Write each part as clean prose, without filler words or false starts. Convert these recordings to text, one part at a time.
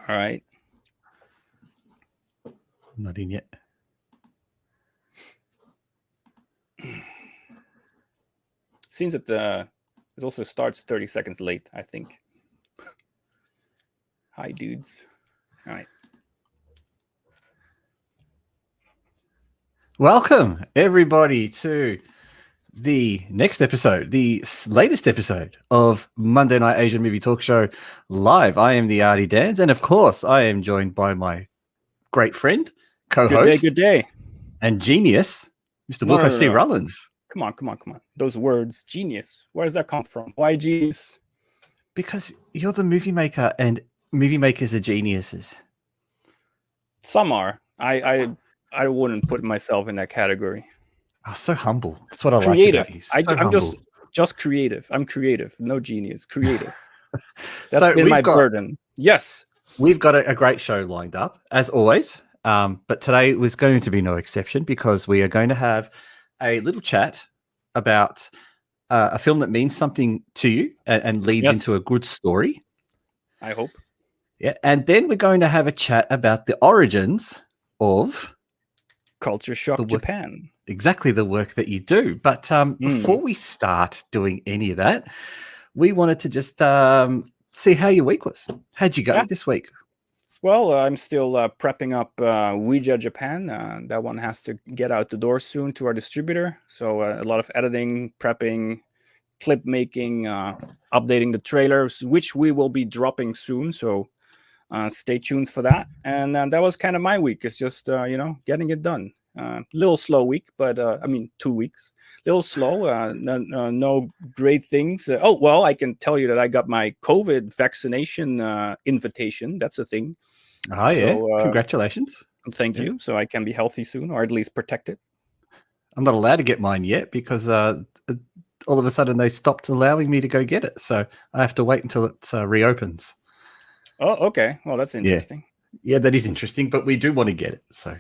All right. Not in yet. Seems that it also starts 30 seconds late, I think. Hi, dudes. All right. Welcome, everybody, to the next episode, the latest episode of Monday Night Asian Movie Talk Show Live. I am the Arty Dans, and of course, I am joined by my great friend, co-host, Good day. and genius, Mr. Wilco C Rullens. Come on. Those words, genius. Where does that come from? Why genius? Because you're the movie maker, and movie makers are geniuses. Some are. I wouldn't put myself in that category. Oh, so humble. That's what I creative. like about you. I'm just creative. I'm creative. No genius. Creative. That's So been my burden. Yes. We've got a great show lined up, as always. But today was going to be no exception because we are going to have a little chat about a film that means something to you and leads into a good story. I hope. Yeah. And then we're going to have a chat about the origins of CultureSHOCK Japan. Exactly the work that you do. But before we start doing any of that, we wanted to just see how your week was. How'd you go this week? Well, I'm still prepping up Ouija Japan. That one has to get out the door soon to our distributor. So a lot of editing, prepping, clip making, updating the trailers, which we will be dropping soon. So stay tuned for that. And that was kind of my week. It's just, getting it done. Little slow week, but 2 weeks. Little slow. No great things. I can tell you that I got my COVID vaccination invitation. That's a thing. Oh, yeah. So, congratulations. Thank you. So I can be healthy soon, or at least protected. I'm not allowed to get mine yet because all of a sudden they stopped allowing me to go get it. So I have to wait until it reopens. Oh, okay. Well, that's interesting. Yeah, that is interesting, but we do want to get it. So,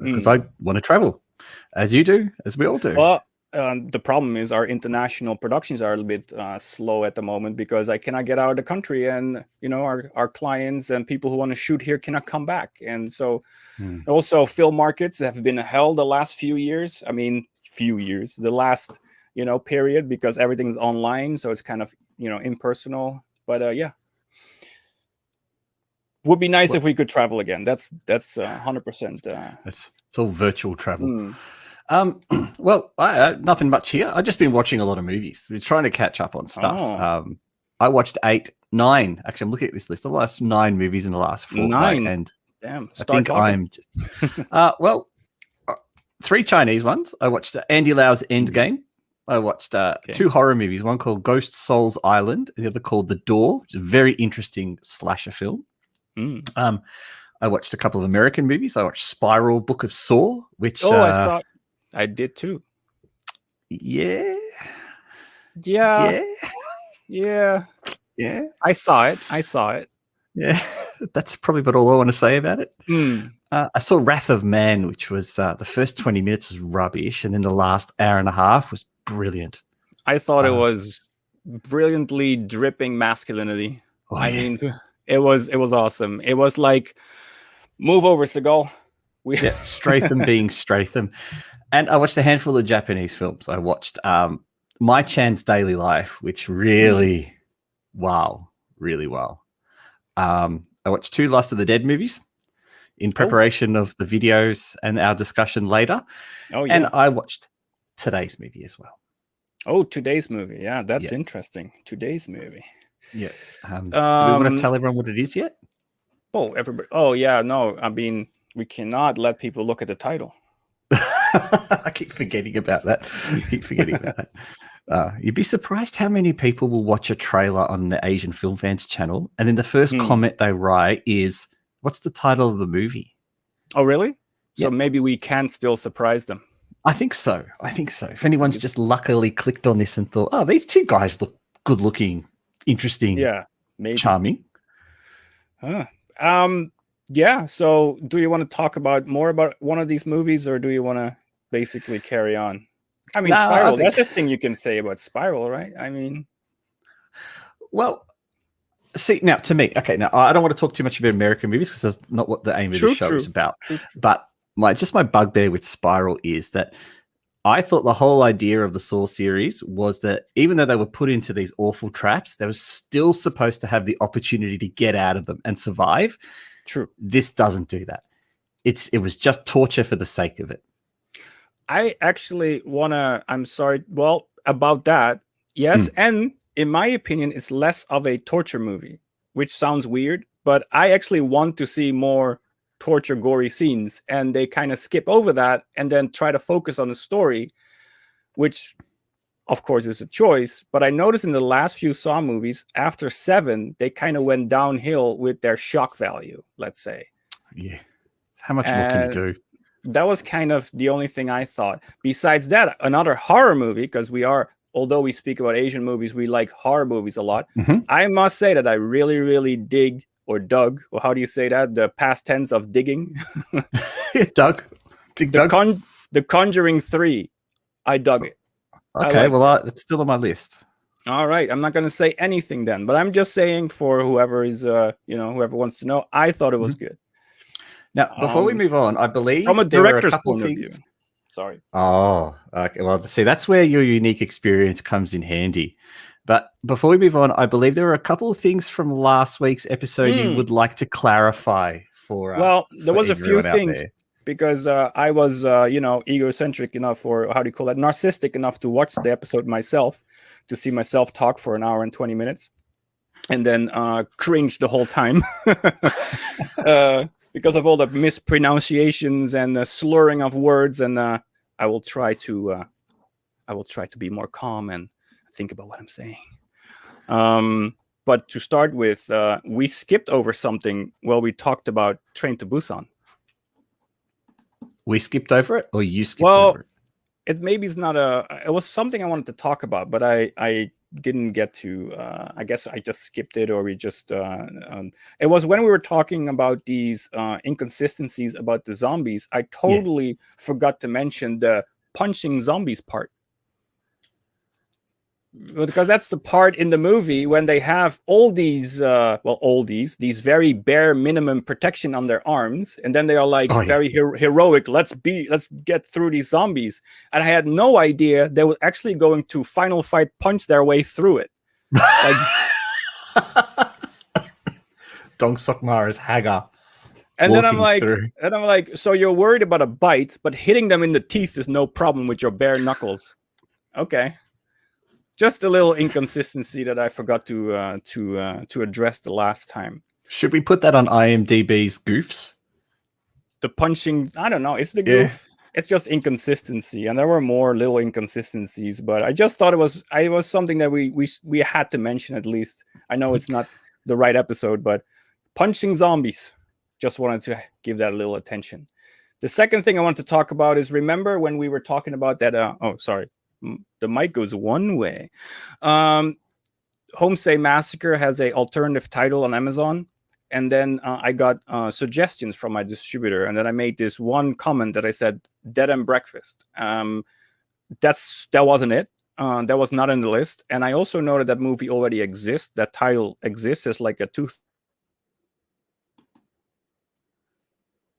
because I want to travel, as you do, as we all do. Well, the problem is our international productions are a little bit slow at the moment because I cannot get out of the country, and our clients and people who want to shoot here cannot come back. And so also film markets have been held the last few years. The last period, because everything's online, so it's kind of impersonal. But would be nice if we could travel again. That's 100%. It's all virtual travel. Well, nothing much here. I've just been watching a lot of movies. We're trying to catch up on stuff. I watched 9. Actually, I'm looking at this list. I watched 9 movies in the last fortnight. 9. And damn, I think I'm just 3 Chinese ones. I watched Andy Lau's Endgame. I watched 2 horror movies. One called Ghost Souls Island, and the other called The Door, which is a very interesting slasher film. I watched a couple of American movies. I watched Spiral, Book of Saw, which I saw. I did too. Yeah. I saw it. Yeah, that's probably about all I want to say about it. I saw Wrath of Man, which was the first 20 minutes was rubbish, and then the last hour and a half was brilliant. I thought it was brilliantly dripping masculinity. It was awesome. It was like, move over, Seagal. Stratham being Stratham. And I watched a handful of Japanese films. I watched My Chan's Daily Life, which really wow. I watched 2 Lust of the Dead movies in preparation of the videos and our discussion later. And I watched today's movie as well. Oh, today's movie. Yeah, that's interesting. Today's movie. Yeah. Do we want to tell everyone what it is yet? Oh, everybody. Oh, yeah. No, we cannot let people look at the title. I keep forgetting about that. You'd be surprised how many people will watch a trailer on the Asian Film Fans channel, and then the first comment they write is, "What's the title of the movie?" Oh, really? So maybe we can still surprise them. I think so. If anyone's just luckily clicked on this and thought, "Oh, these 2 guys look good-looking, interesting, maybe charming." Yeah. So, do you want to talk more about one of these movies, or do you want to basically carry on? Spiral. That's the thing you can say about Spiral, right? Well, See, now to me, okay, now I don't want to talk too much about American movies because that's not what the aim of the show is about. True. But my bugbear with Spiral is that I thought the whole idea of the Saw series was that even though they were put into these awful traps, they were still supposed to have the opportunity to get out of them and survive. True. This doesn't do that. It was just torture for the sake of it. I actually I'm sorry, well, about that, yes, and in my opinion, it's less of a torture movie, which sounds weird, but I actually want to see more torture, gory scenes, and they kind of skip over that and then try to focus on the story, which, of course, is a choice. But I noticed in the last few Saw movies, after 7, they kind of went downhill with their shock value, let's say. Yeah. How much more can you do? That was kind of the only thing I thought. Besides that, another horror movie, because although we speak about Asian movies, we like horror movies a lot. I must say that I really, really dig or dug, or how do you say that? The past tense of digging. Doug. Dig Doug. The Conjuring 3. I dug it. Okay, it's still on my list. All right. I'm not going to say anything then, but I'm just saying for whoever is, whoever wants to know, I thought it was good. Now, before we move on, I believe from a director's point of view. Sorry. Oh, okay. Well, see, that's where your unique experience comes in handy. But before we move on, I believe there were a couple of things from last week's episode you would like to clarify for. Well, there was a few things because I was, egocentric enough, or how do you call that? Narcissistic enough to watch the episode myself, to see myself talk for an hour and 20 minutes, and then cringe the whole time. Because of all the mispronunciations and the slurring of words, and I will try to be more calm and think about what I'm saying. But to start with, we skipped over something while we talked about Train to Busan. We skipped over it, or you skipped over it? It was something I wanted to talk about, but I didn't get to. I guess I just skipped it, or we just. It was when we were talking about these inconsistencies about the zombies. I totally forgot to mention the punching zombies part, because that's the part in the movie when they have all these, these very bare minimum protection on their arms, and then they are like very heroic. Let's get through these zombies, and I had no idea they were actually going to final fight punch their way through it. Dong Sokmar is Hagar. And then I'm like, so you're worried about a bite, but hitting them in the teeth is no problem with your bare knuckles. Okay. Just a little inconsistency that I forgot to address the last time. Should we put that on IMDb's goofs? The punching, I don't know. It's the goof. It's just inconsistency, and there were more little inconsistencies. But I just thought it was something that we had to mention at least. I know it's not the right episode, but punching zombies. Just wanted to give that a little attention. The second thing I want to talk about is, remember when we were talking about that? The mic goes one way. Homestay Massacre has a alternative title on Amazon, and then I got suggestions from my distributor, and then I made this one comment that I said Dead and Breakfast. That wasn't it. That was not in the list, and I also noted that movie already exists. That title exists as like a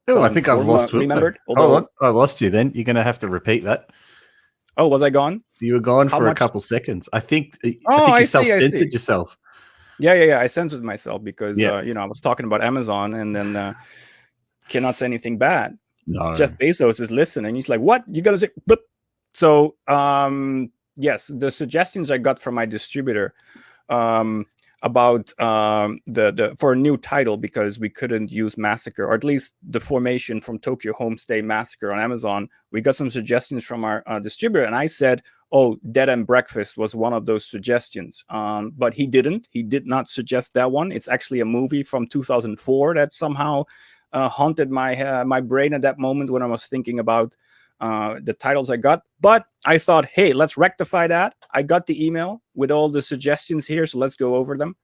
Oh, I think I've lost you. Remembered? Hold on, I lost you. Then you're going to have to repeat that. Oh, was I gone? You were gone for a couple seconds. I think you self-censored yourself. Yeah. I censored myself because I was talking about Amazon, and then cannot say anything bad. No. Jeff Bezos is listening. He's like, "What? You gotta say?" Bloop. So, yes, the suggestions I got from my distributor about for a new title, because we couldn't use Massacre, or at least the formation from Tokyo Homestay Massacre on Amazon. We got some suggestions from our distributor, and I said, "Oh, Dead and Breakfast was one of those suggestions." But he didn't. He did not suggest that one. It's actually a movie from 2004 that somehow haunted my brain at that moment when I was thinking about the titles I got. But I thought, hey, let's rectify that. I got the email with all the suggestions here, so let's go over them.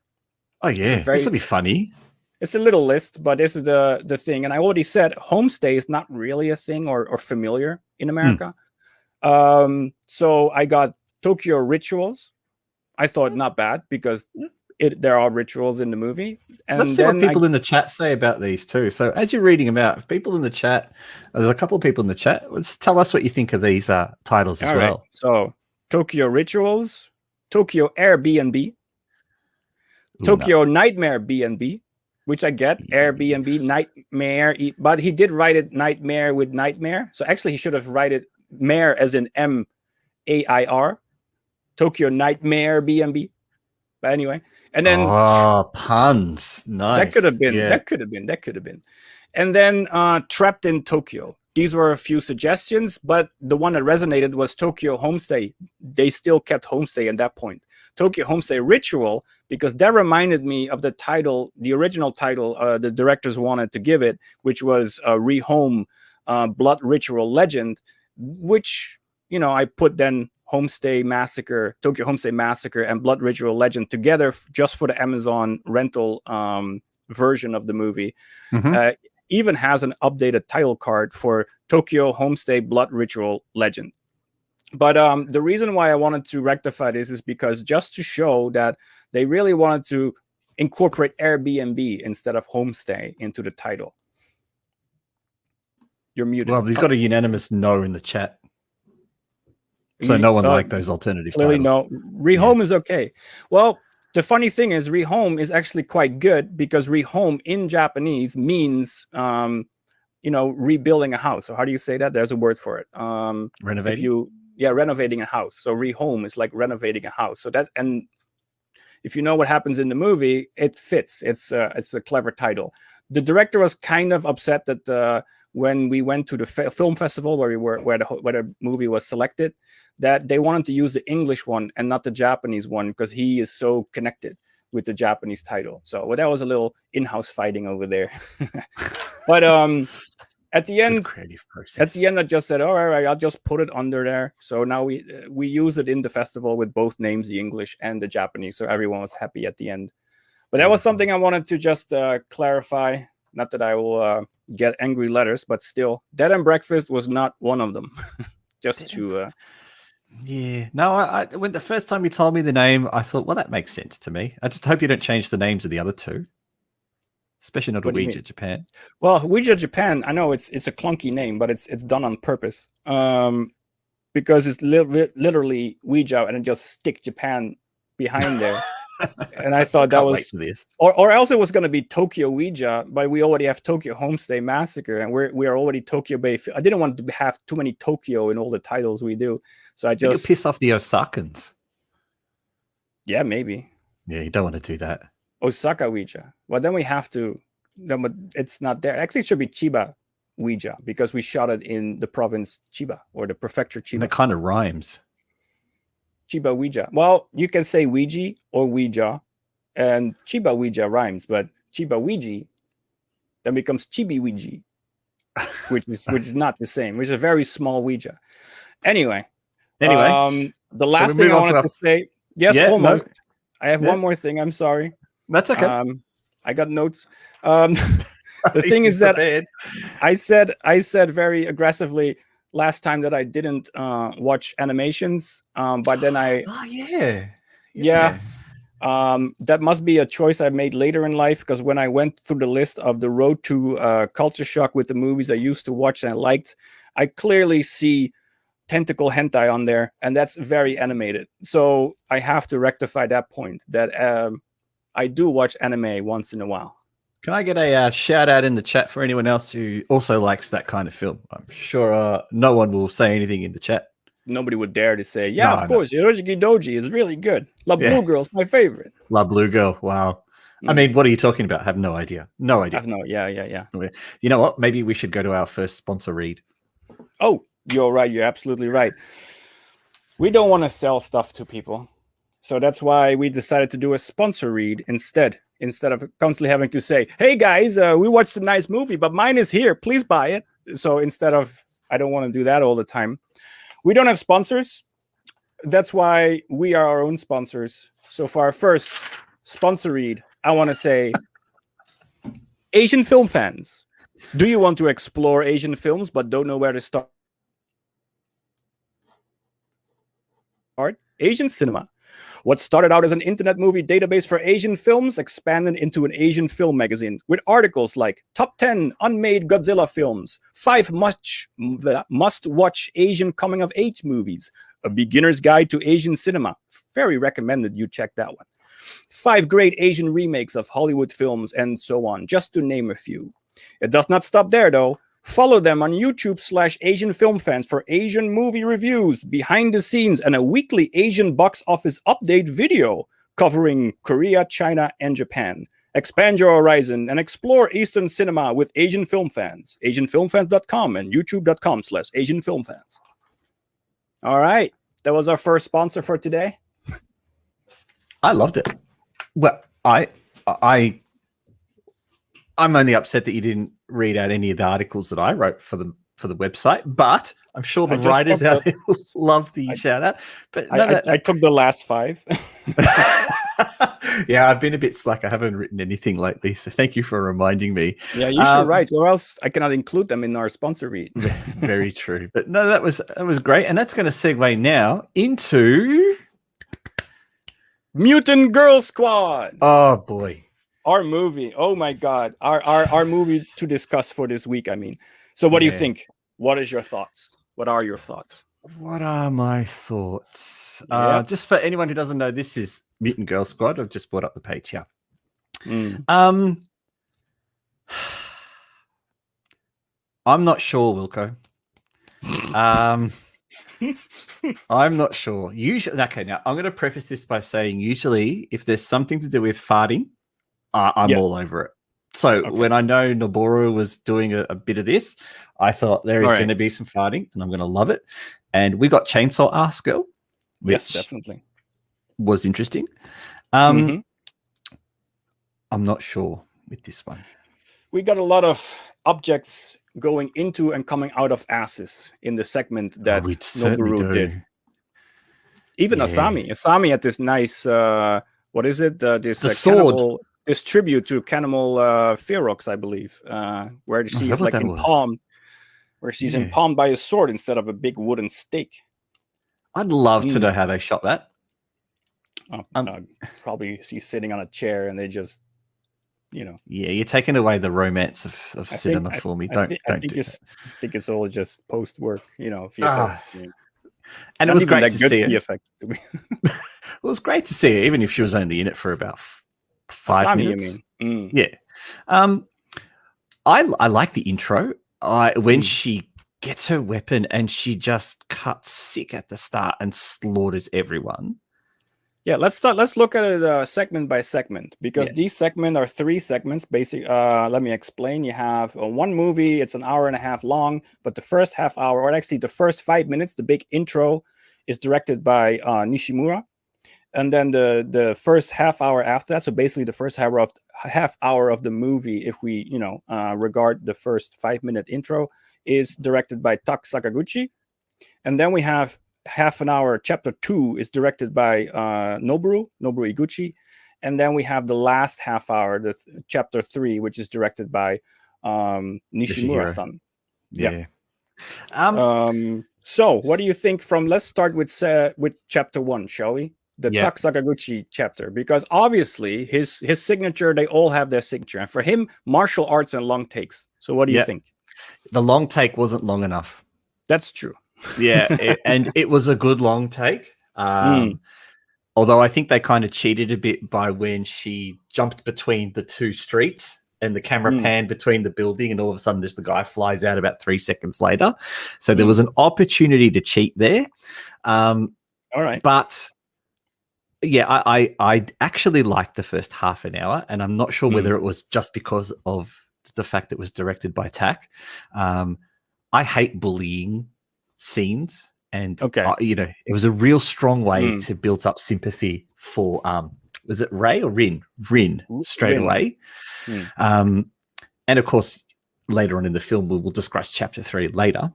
Oh yeah, this will be funny. It's a little list, but this is the thing. And I already said Homestay is not really a thing or familiar in America. So I got Tokyo Rituals. I thought not bad, because there are rituals in the movie. And let's see what people in the chat say about these too. So as you're reading them out, if people in the chat, there's a couple of people in the chat. Let's tell us what you think of these titles as well. So Tokyo Rituals, Tokyo Airbnb, Tokyo Nightmare B&B, which I get, Airbnb, Nightmare, but he did write it Nightmare with Nightmare. So actually he should have write it Mare as in M-A-I-R, Tokyo Nightmare B&B. But anyway, and then puns, nice. That could have been. And then Trapped in Tokyo. These were a few suggestions, but the one that resonated was Tokyo Homestay. They still kept Homestay at that point. Tokyo Homestay Ritual, because that reminded me of the title, the original title the directors wanted to give it, which was Rehome Blood Ritual Legend, which, you know, I put then Homestay Massacre, Tokyo Homestay Massacre, and Blood Ritual Legend together just for the Amazon rental version of the movie. Even has an updated title card for Tokyo Homestay Blood Ritual Legend. But the reason why I wanted to rectify this is because just to show that they really wanted to incorporate Airbnb instead of Homestay into the title. You're muted. Well, he's got a unanimous no in the chat. So no one liked those alternative clearly titles. No. Rehome is okay. Well, the funny thing is Rehome is actually quite good because Rehome in Japanese means, you know, rebuilding a house. So how do you say that? There's a word for it. Renovating? Renovating a house. So Rehome is like renovating a house. So that, and if you know what happens in the movie, it fits. It's a clever title. The director was kind of upset that when we went to the film festival where the movie was selected, that they wanted to use the English one and not the Japanese one because he is so connected with the Japanese title. So well, that was a little in-house fighting over there. But at the end, I just said, all right, I'll just put it under there. So now we use it in the festival with both names, the English and the Japanese. So everyone was happy at the end. But that was something I wanted to just clarify. Not that I will get angry letters, but still, Dead and Breakfast was not one of them. Just to... Yeah. No, I when the first time you told me the name, I thought, well, that makes sense to me. I just hope you don't change the names of the other two. Especially not a Ouija Japan. Well, Ouija Japan, I know it's a clunky name, but it's done on purpose. Because it's literally Ouija and then just stick Japan behind there. And I thought that was or else it was going to be Tokyo Ouija, but we already have Tokyo Homestay Massacre, and we are already Tokyo Bay. I didn't want to have too many Tokyo in all the titles we do, so I just piss off the Osakans. Yeah, maybe. Yeah, you don't want to do that. Osaka Ouija. Well, then we have to. No, but it's not there. Actually, it should be Chiba Ouija because we shot it in the province Chiba or the prefecture Chiba. And it kind of rhymes. Chiba Ouija. Well, you can say Ouija or Ouija, and Chiba Ouija rhymes, but Chiba Ouija then becomes Chibi Ouija, which is not the same. Which is a very small Ouija. Anyway, the last thing I wanted to say. Yes, almost. No. I have one more thing. I'm sorry. That's okay. I got notes. The thing is that I said very aggressively last time that I didn't watch animations, but then that must be a choice I made later in life, because when I went through the list of the road to CultureSHOCK with the movies I used to watch and I liked, I clearly see tentacle hentai on there, and that's very animated. So I have to rectify that point that I do watch anime once in a while. Can I get a shout out in the chat for anyone else who also likes that kind of film? I'm sure no one will say anything in the chat. Nobody would dare to say, of course, Yorojiki Doji is really good. La Blue Girl's my favorite. La Blue Girl, wow. I mean, what are you talking about? I have no idea. No idea. Yeah. You know what? Maybe we should go to our first sponsor read. Oh, you're right. You're absolutely right. We don't want to sell stuff to people. So that's why we decided to do a sponsor read instead of constantly having to say, hey guys, we watched a nice movie, but mine is here. Please buy it. So instead of, I don't want to do that all the time. We don't have sponsors. That's why we are our own sponsors. So for our first sponsor read, I want to say, Asian film fans, do you want to explore Asian films but don't know where to start? Asian cinema. What started out as an internet movie database for Asian films expanded into an Asian film magazine with articles like Top 10 Unmade Godzilla Films, 5 must-watch Asian coming-of-age movies, A Beginner's Guide to Asian Cinema. Very recommended you check that one. 5 great Asian remakes of Hollywood films, and so on, just to name a few. It does not stop there, though. Follow them on YouTube/Asian Film Fans for Asian movie reviews, behind the scenes, and a weekly Asian box office update video covering Korea, China, and Japan. Expand your horizon and explore Eastern cinema with Asian Film Fans. AsianFilmFans.com and YouTube.com/AsianFilmFans. All right. That was our first sponsor for today. I loved it. Well, I'm only upset that you didn't read out any of the articles that I wrote for the website, but I'm sure the writers out there will love the shout out. But I took the last 5. Yeah, I've been a bit slack. I haven't written anything lately, so thank you for reminding me. Yeah, you should write, or else I cannot include them in our sponsor read. Very true. But no, that was great, and that's going to segue now into Mutant Girls Squad. Oh boy. Our movie. Oh my God. Our movie to discuss for this week, I mean. So what do you think? What is your thoughts? What are your thoughts? What are my thoughts? Yeah. Just for anyone who doesn't know, this is Mutant Girls Squad. I've just brought up the page here. I'm not sure, Wilco. I'm not sure. Usually, okay, now I'm going to preface this by saying usually if there's something to do with farting, I'm all over it. So when I know Noboru was doing a bit of this, I thought there is going to be some farting and I'm going to love it. And we got Chainsaw Ass Girl, which yes, definitely was interesting. I'm not sure with this one. We got a lot of objects going into and coming out of asses in the segment that Noboru did. Even Asami had this nice, what is it? This sword. This tribute to Cannibal Ferox, I believe, where she's like impalmed, impalmed by a sword instead of a big wooden stake. I'd love to know how they shot that. Probably she's sitting on a chair and they just, Yeah, you're taking away the romance of cinema for me. I think it's all just post work, And it was great to see it. It was great to see her, even if she was only in it for about 5 minutes. Yeah. I like the intro. When she gets her weapon and she just cuts sick at the start and slaughters everyone. Yeah, let's look at it segment by segment, because these segments are 3 segments. Basically, let me explain. You have one movie, it's an hour and a half long, but the first half hour, or actually the first 5 minutes, the big intro, is directed by Nishimura. And then the first half hour after that, so basically the first half hour of the movie, if we regard the first 5-minute intro, is directed by Tak Sakaguchi. And then we have half an hour, chapter 2 is directed by Noboru Iguchi. And then we have the last half hour, chapter 3, which is directed by Nishimura-san. Yeah. So what do you think let's start with chapter 1, shall we? The Tak Sakaguchi chapter, because obviously his signature, they all have their signature. And for him, martial arts and long takes. So what do you think? The long take wasn't long enough. That's true. And it was a good long take. Although I think they kind of cheated a bit by when she jumped between the 2 streets and the camera panned between the building, and all of a sudden just the guy flies out about 3 seconds later. So there was an opportunity to cheat there. All right. But I actually liked the first half an hour, and I'm not sure whether it was just because of the fact that it was directed by Tak. I hate bullying scenes, and it was a real strong way to build up sympathy for was it Ray or Rin straight away. And of course later on in the film we'll discuss chapter 3 later.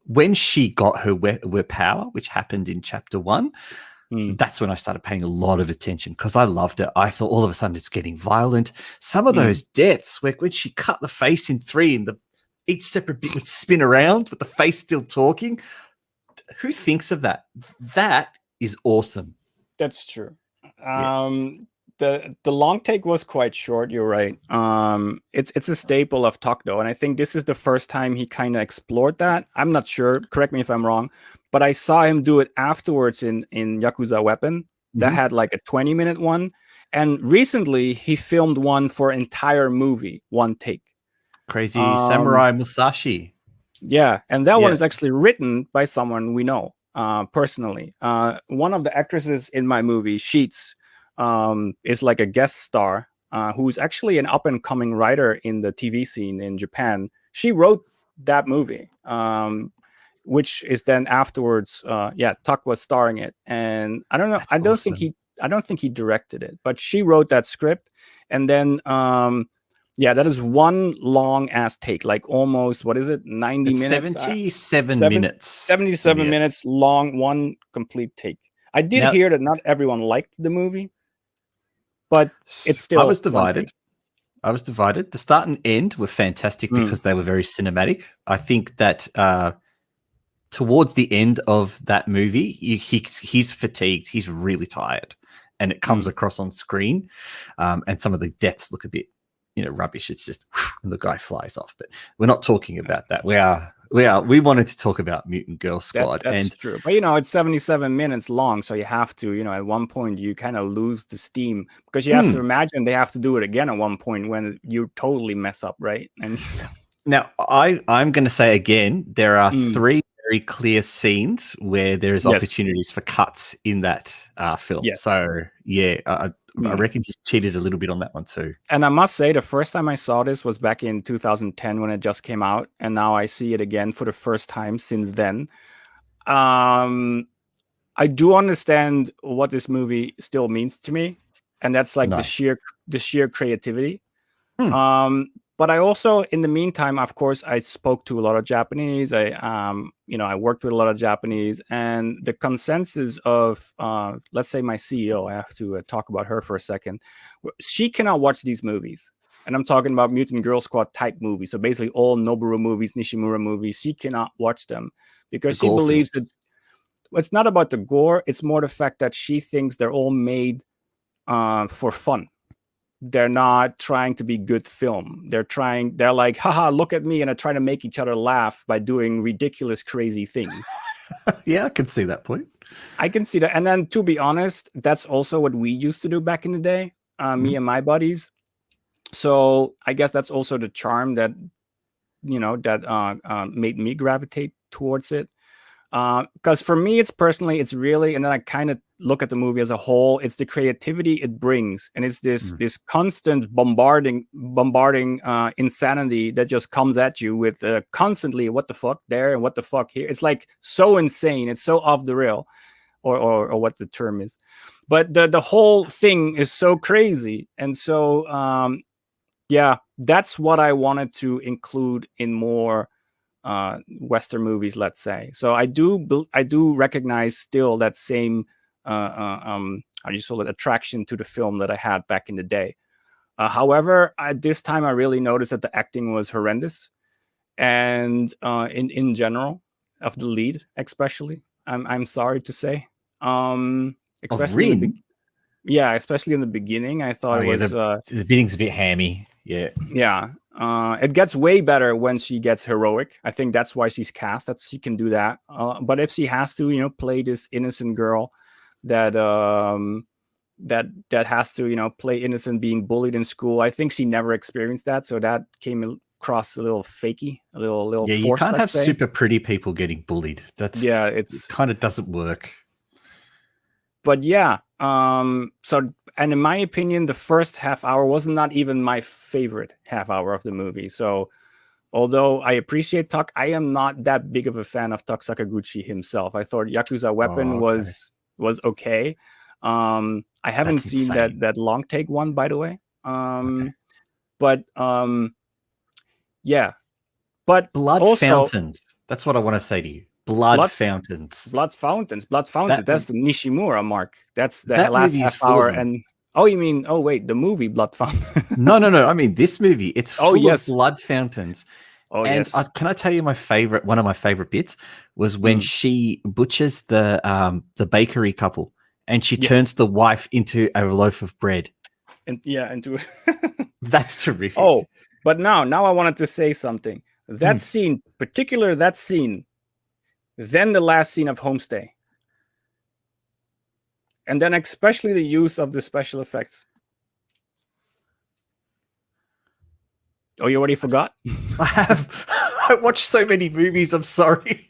When she got her power, which happened in chapter 1, that's when I started paying a lot of attention, because I loved it. I thought all of a sudden it's getting violent. Some of those deaths, when she cut the face in 3 and each separate bit would spin around with the face still talking. Who thinks of that? That is awesome. That's true. Yeah. The long take was quite short. You're right. It's a staple of Tuck though, and I think this is the first time he kind of explored that. I'm not sure. Correct me if I'm wrong, but I saw him do it afterwards in Yakuza Weapon. That had like a 20-minute one, and recently he filmed one for entire movie, one take. Crazy Samurai Musashi. Yeah, and that one is actually written by someone we know personally. One of the actresses in my movie, Sheets, is like a guest star who's actually an up-and-coming writer in the TV scene in Japan. She wrote that movie, which is then afterwards, Tuck was starring it, and I don't know. That's awesome. I don't think he directed it, but she wrote that script, and then. That is one long ass take, like almost, what is it, 90 minutes? 77 minutes. 77 minutes long, one complete take. I did hear that not everyone liked the movie, but it's still. I was divided. The start and end were fantastic because they were very cinematic. I think that towards the end of that movie, he's fatigued. He's really tired, and it comes across on screen. And some of the deaths look a bit, rubbish. It's just, and the guy flies off. But we're not talking about that. We wanted to talk about Mutant Girls Squad. That's true. But, it's 77 minutes long. So you have to, at one point you kind of lose the steam because you have to imagine they have to do it again at one point when you totally mess up, right? And now I'm going to say again, there are 3 very clear scenes where there is opportunities for cuts in that film. Yeah. So I reckon you cheated a little bit on that one too. And I must say, the first time I saw this was back in 2010 when it just came out, and now I see it again for the first time since then. I do understand what this movie still means to me, and that's like the sheer creativity. But I also, in the meantime, of course, I spoke to a lot of Japanese. I worked with a lot of Japanese, and the consensus of, let's say my CEO, I have to talk about her for a second. She cannot watch these movies. And I'm talking about Mutant Girls Squad type movies. So basically all Noboru movies, Nishimura movies, she cannot watch them because she believes that it's not about the gore. It's more the fact that she thinks they're all made for fun. They're not trying to be good film. They're like, haha, look at me. And they're trying to make each other laugh by doing ridiculous, crazy things. Yeah, I can see that point. I can see that. And then to be honest, that's also what we used to do back in the day, me and my buddies. So I guess that's also the charm that, made me gravitate towards it. Because for me, it's really, and then I kind of look at the movie as a whole, it's the creativity it brings, and it's this constant bombarding insanity that just comes at you with constantly what the fuck there and what the fuck here. It's like so insane, it's so off the rail, or what the term is, but the whole thing is so crazy, and so that's what I wanted to include in more Western movies, let's say. So I do recognize still that same attraction to the film that I had back in the day. However, at this time I really noticed that the acting was horrendous, and in general of the lead, especially. I'm sorry to say, especially especially in the beginning. I thought the beginning's a bit hammy. Yeah. It gets way better when she gets heroic. I think that's why she's cast, that she can do that. But if she has to, play this innocent girl that has to, play innocent, being bullied in school, I think she never experienced that. So that came across a little fakey, a little forced. You can't have super pretty people getting bullied. It kind of doesn't work. But and in my opinion, the first half hour was not even my favorite half hour of the movie. So although I appreciate Tuck, I am not that big of a fan of Tuck Sakaguchi himself. I thought Yakuza Weapon was okay. I haven't seen that long take one, by the way. But Blood Fountains. That's what I want to say to you. Blood Fountains. That's the Nishimura mark. That's the last half hour. And the movie Blood Fountain. No. I mean this movie. It's full of blood fountains. Can I tell you one of my favorite bits was when she butchers the bakery couple, and she turns the wife into a loaf of bread. And into that's terrific. Oh, but now I wanted to say something. That scene, particular that scene, then the last scene of Homestay. And then especially the use of the special effects. Oh, you already forgot? I have. I watched so many movies. I'm sorry.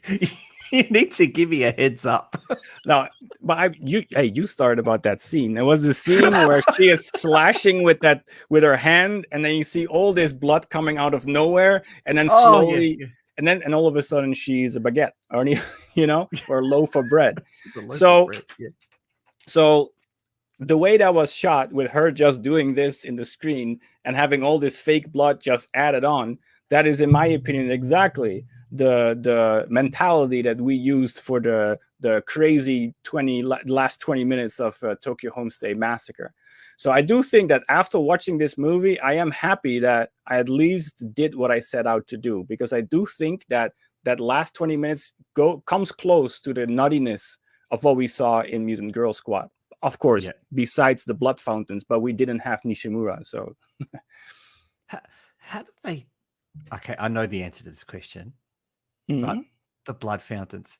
You need to give me a heads up. No, but you started about that scene. There was the scene where she is slashing with her hand, and then you see all this blood coming out of nowhere, and then slowly, and all of a sudden she's a baguette, or or a loaf of bread. So the way that was shot, with her just doing this in the screen and having all this fake blood just added on, that is, in my opinion, exactly the mentality that we used for the crazy last 20 minutes of Tokyo Homestay Massacre. So I do think that after watching this movie, I am happy that I at least did what I set out to do, because I do think that last 20 minutes comes close to the nuttiness of what we saw in Mutant Girls Squad. Of course, besides the blood fountains, but we didn't have Nishimura. So how did they... Okay, I know the answer to this question. But the blood fountains,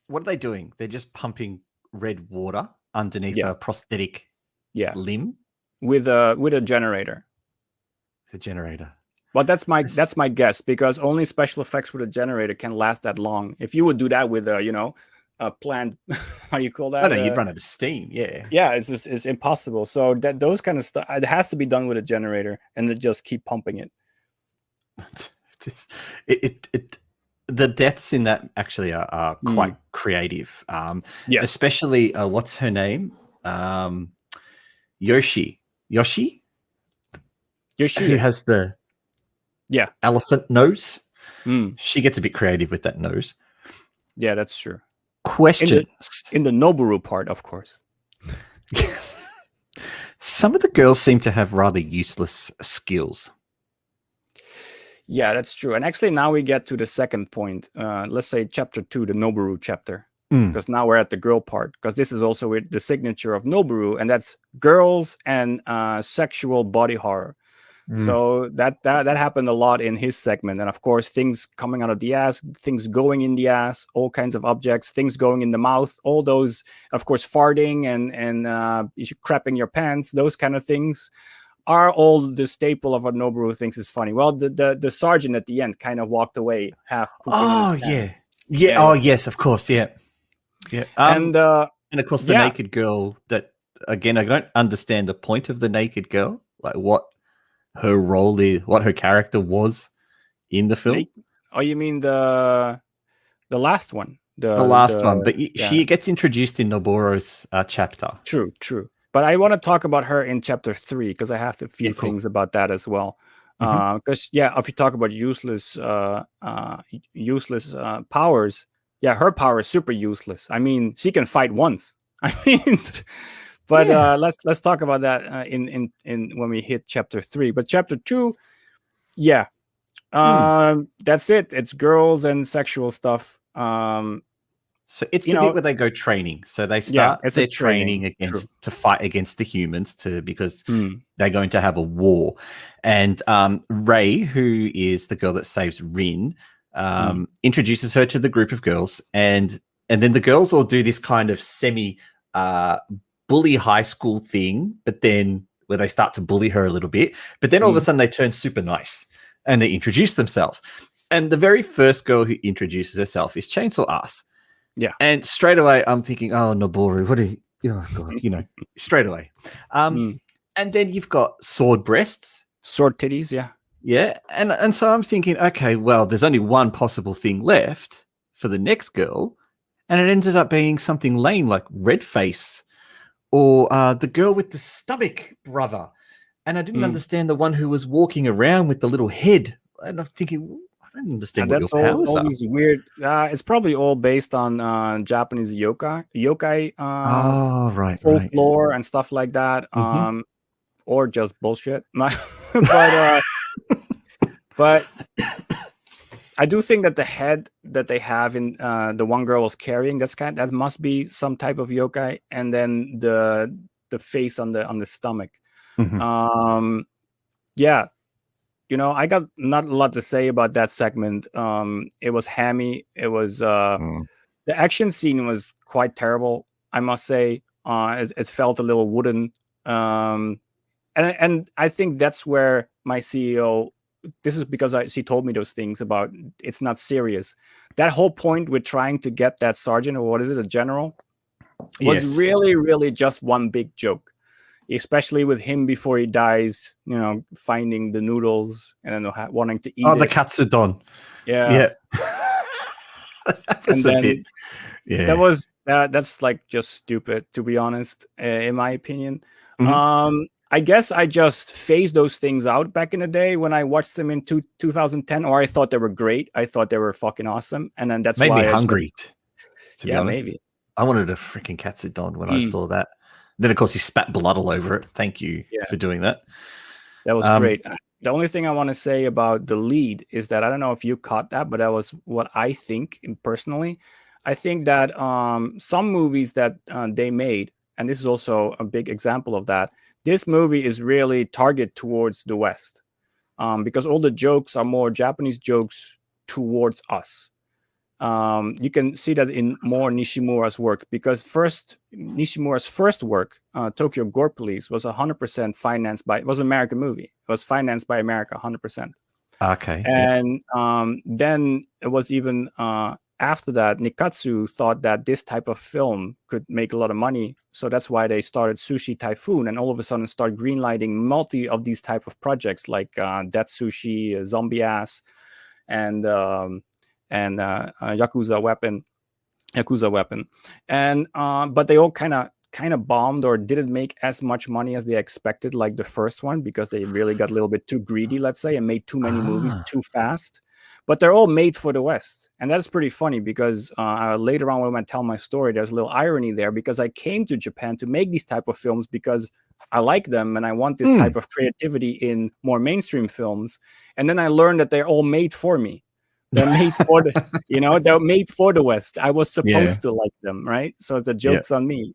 what are they doing? They're just pumping red water underneath a prosthetic limb with a generator. The generator. Well, that's my guess, because only special effects with a generator can last that long. If you would do that with a plant, how do you call that? I know you'd run out of steam. Yeah, it's impossible. So those kind of stuff, it has to be done with a generator, and they just keep pumping it. The deaths in that actually are quite creative. Especially what's her name? Yoshi, who has the elephant nose. She gets a bit creative with that nose. Yeah, that's true. Question in the Noboru part, of course. Some of the girls seem to have rather useless skills. Yeah, that's true. And actually, now we get to the second point. Let's say chapter 2, the Noboru chapter, because now we're at the girl part. Because this is also with the signature of Noboru, and that's girls and sexual body horror. So that happened a lot in his segment, and of course, things coming out of the ass, things going in the ass, all kinds of objects, things going in the mouth, all those, of course, farting and crapping your pants, those kind of things are all the staple of what Noboru thinks is funny. Well, the sergeant at the end kind of walked away half. Oh yeah. Oh yes, of course, yeah. And of course the naked girl. That again, I don't understand the point of the naked girl. Like what her role is, what her character was in the film. Oh, you mean the last one? The last one, but she gets introduced in Noboru's chapter. True. But I want to talk about her in chapter 3, because I have a few things about that as well. Because if you talk about useless powers, her power is super useless. I mean, she can fight once. I mean, but let's talk about that in when we hit chapter 3. But chapter 2, that's it. It's girls and sexual stuff. So it's the bit where they go training. So they start their training to fight against the humans because they're going to have a war. And Ray, who is the girl that saves Rin, introduces her to the group of girls. And then the girls all do this kind of semi bully high school thing, but then where they start to bully her a little bit. But then all of a sudden they turn super nice and they introduce themselves. And the very first girl who introduces herself is Chainsaw Ass. Yeah. And straight away, I'm thinking, oh, Noboru, what are you? Oh, God, straight away. And then you've got sword breasts. Sword titties, yeah. Yeah. And so I'm thinking, okay, well, there's only one possible thing left for the next girl. And it ended up being something lame like Redface or the girl with the stomach brother. And I didn't understand the one who was walking around with the little head. And I'm thinking, I don't understand what that's your powers all are. these weird. It's probably all based on Japanese yokai folklore and stuff like that, or just bullshit. But I do think that the head that they have in the one girl was carrying, that must be some type of yokai, and then the face on the stomach. Mhm. Yeah, I got not a lot to say about that segment. It was hammy. It was Mm. the action scene was quite terrible, I must say. It felt a little wooden. And I think that's where my CEO, this is because she told me those things about it's not serious. That whole point with trying to get that sergeant, or what is it, a general, was Yes. really, really just one big joke. Especially with him before he dies, finding the noodles and then wanting to eat the it. katsudon. Yeah. Yeah. That was And a then bit. Yeah. that's like just stupid, to be honest, in my opinion. Mhm. I guess I just phased those things out back in the day when I watched them in 2010, or I thought they were great. I thought they were fucking awesome. And then that's Made me why hungry, to be yeah, honest. maybe. I wanted a freaking katsudon when I saw that. Then, of course, he spat blood all over it. Thank you for doing that. That was great. The only thing I want to say about the lead is that I don't know if you caught that, but that was what I think personally. I think that some movies that they made, and this is also a big example of that, this movie is really targeted towards the West, because all the jokes are more Japanese jokes towards us. You can see that in more Nishimura's work, because Nishimura's first work, Tokyo Gore Police, was 100% financed by, it was an American movie. It was financed by America 100%. Okay. And then it was even after that, Nikatsu thought that this type of film could make a lot of money. So that's why they started Sushi Typhoon, and all of a sudden start greenlighting multi of these type of projects like Death Sushi, Zombie Ass, and Yakuza Weapon, and but they all kind of bombed or didn't make as much money as they expected, like the first one, because they really got a little bit too greedy, let's say, and made too many movies too fast. But they're all made for the West, and that's pretty funny because later on when I tell my story, there's a little irony there, because I came to Japan to make these type of films because I like them and I want this type of creativity in more mainstream films, and then I learned that they're all made for me. They're made for they're made for the West. I was supposed to like them, right? So the joke's on me.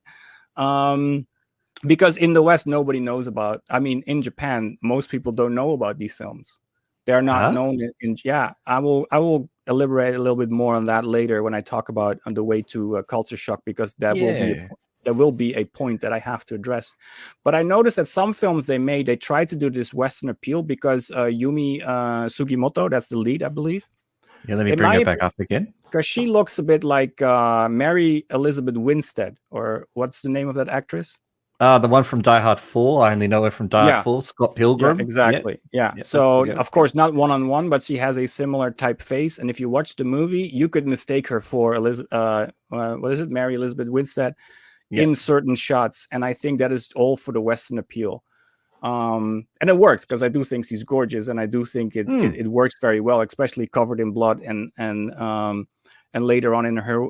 Because in the West, nobody knows about, in Japan, most people don't know about these films. They're not known I will elaborate a little bit more on that later when I talk about on the way to Culture Shock, because that will be a point that I have to address. But I noticed that some films they tried to do this Western appeal, because Yumi Sugimoto, that's the lead, I believe. Yeah, let me bring her back up again. Because she looks a bit like Mary Elizabeth Winstead, or what's the name of that actress? The one from Die Hard 4. I only know her from Die Hard 4. Scott Pilgrim. Yeah, exactly. Yeah. So, of course, not one-on-one, but she has a similar type face. And if you watch the movie, you could mistake her for Mary Elizabeth Winstead in certain shots. And I think that is all for the Western appeal. And it worked, because I do think she's gorgeous, and I do think it works very well, especially covered in blood, and later on in her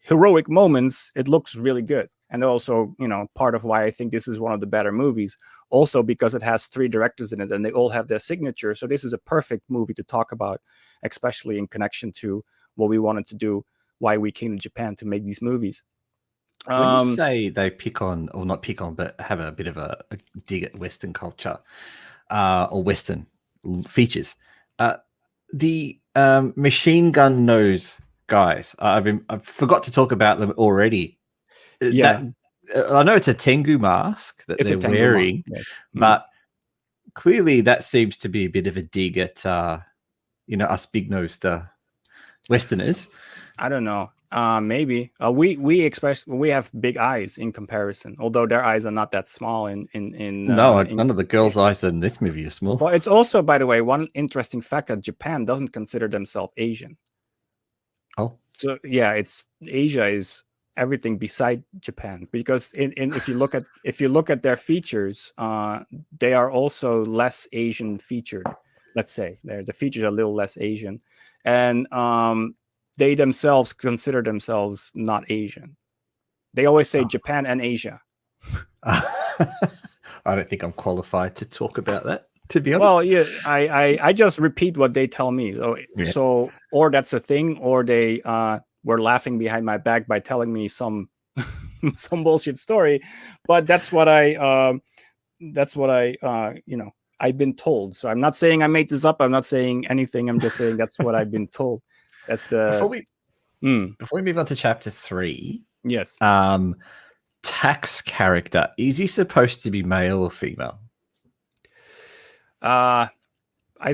heroic moments, it looks really good. And also, part of why I think this is one of the better movies, also because it has 3 directors in it, and they all have their signature. So this is a perfect movie to talk about, especially in connection to what we wanted to do, why we came to Japan to make these movies. When you say they pick on, or not pick on, but have a bit of a dig at Western culture or Western features, the machine gun nose guys, I forgot to talk about them already. Yeah, I know it's a Tengu mask that they're wearing, but clearly that seems to be a bit of a dig at us big-nosed Westerners. I don't know. Maybe we have big eyes in comparison, although their eyes are not that small. None of the girls' eyes in this movie are small. Well, it's also, by the way, one interesting fact that Japan doesn't consider themselves Asian. Oh, so yeah, Asia is everything beside Japan, because if you look at their features, they are also less Asian featured. Let's say the features are a little less Asian, and they themselves consider themselves not Asian. They always say Japan and Asia. I don't think I'm qualified to talk about that, to be honest. Well, yeah, I just repeat what they tell me. So or that's a thing, or they were laughing behind my back by telling me some some bullshit story. But that's what I I've been told. So I'm not saying I made this up. I'm not saying anything. I'm just saying that's what I've been told. That's the before we move on to chapter 3. Yes. Tax character, is he supposed to be male or female? I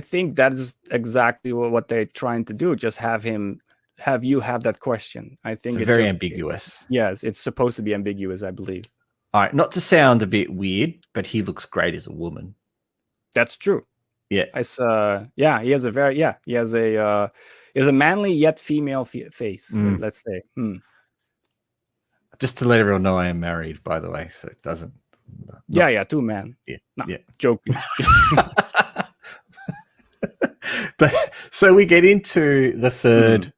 think that is exactly what they're trying to do. Just have you have that question. I think it's very ambiguous. Yes, it's supposed to be ambiguous, I believe. All right, not to sound a bit weird, but he looks great as a woman. That's true. Yeah. He has a manly yet female face, let's say. Just to let everyone know, I am married, by the way, so it doesn't. Two men. Joking. But so we get into the third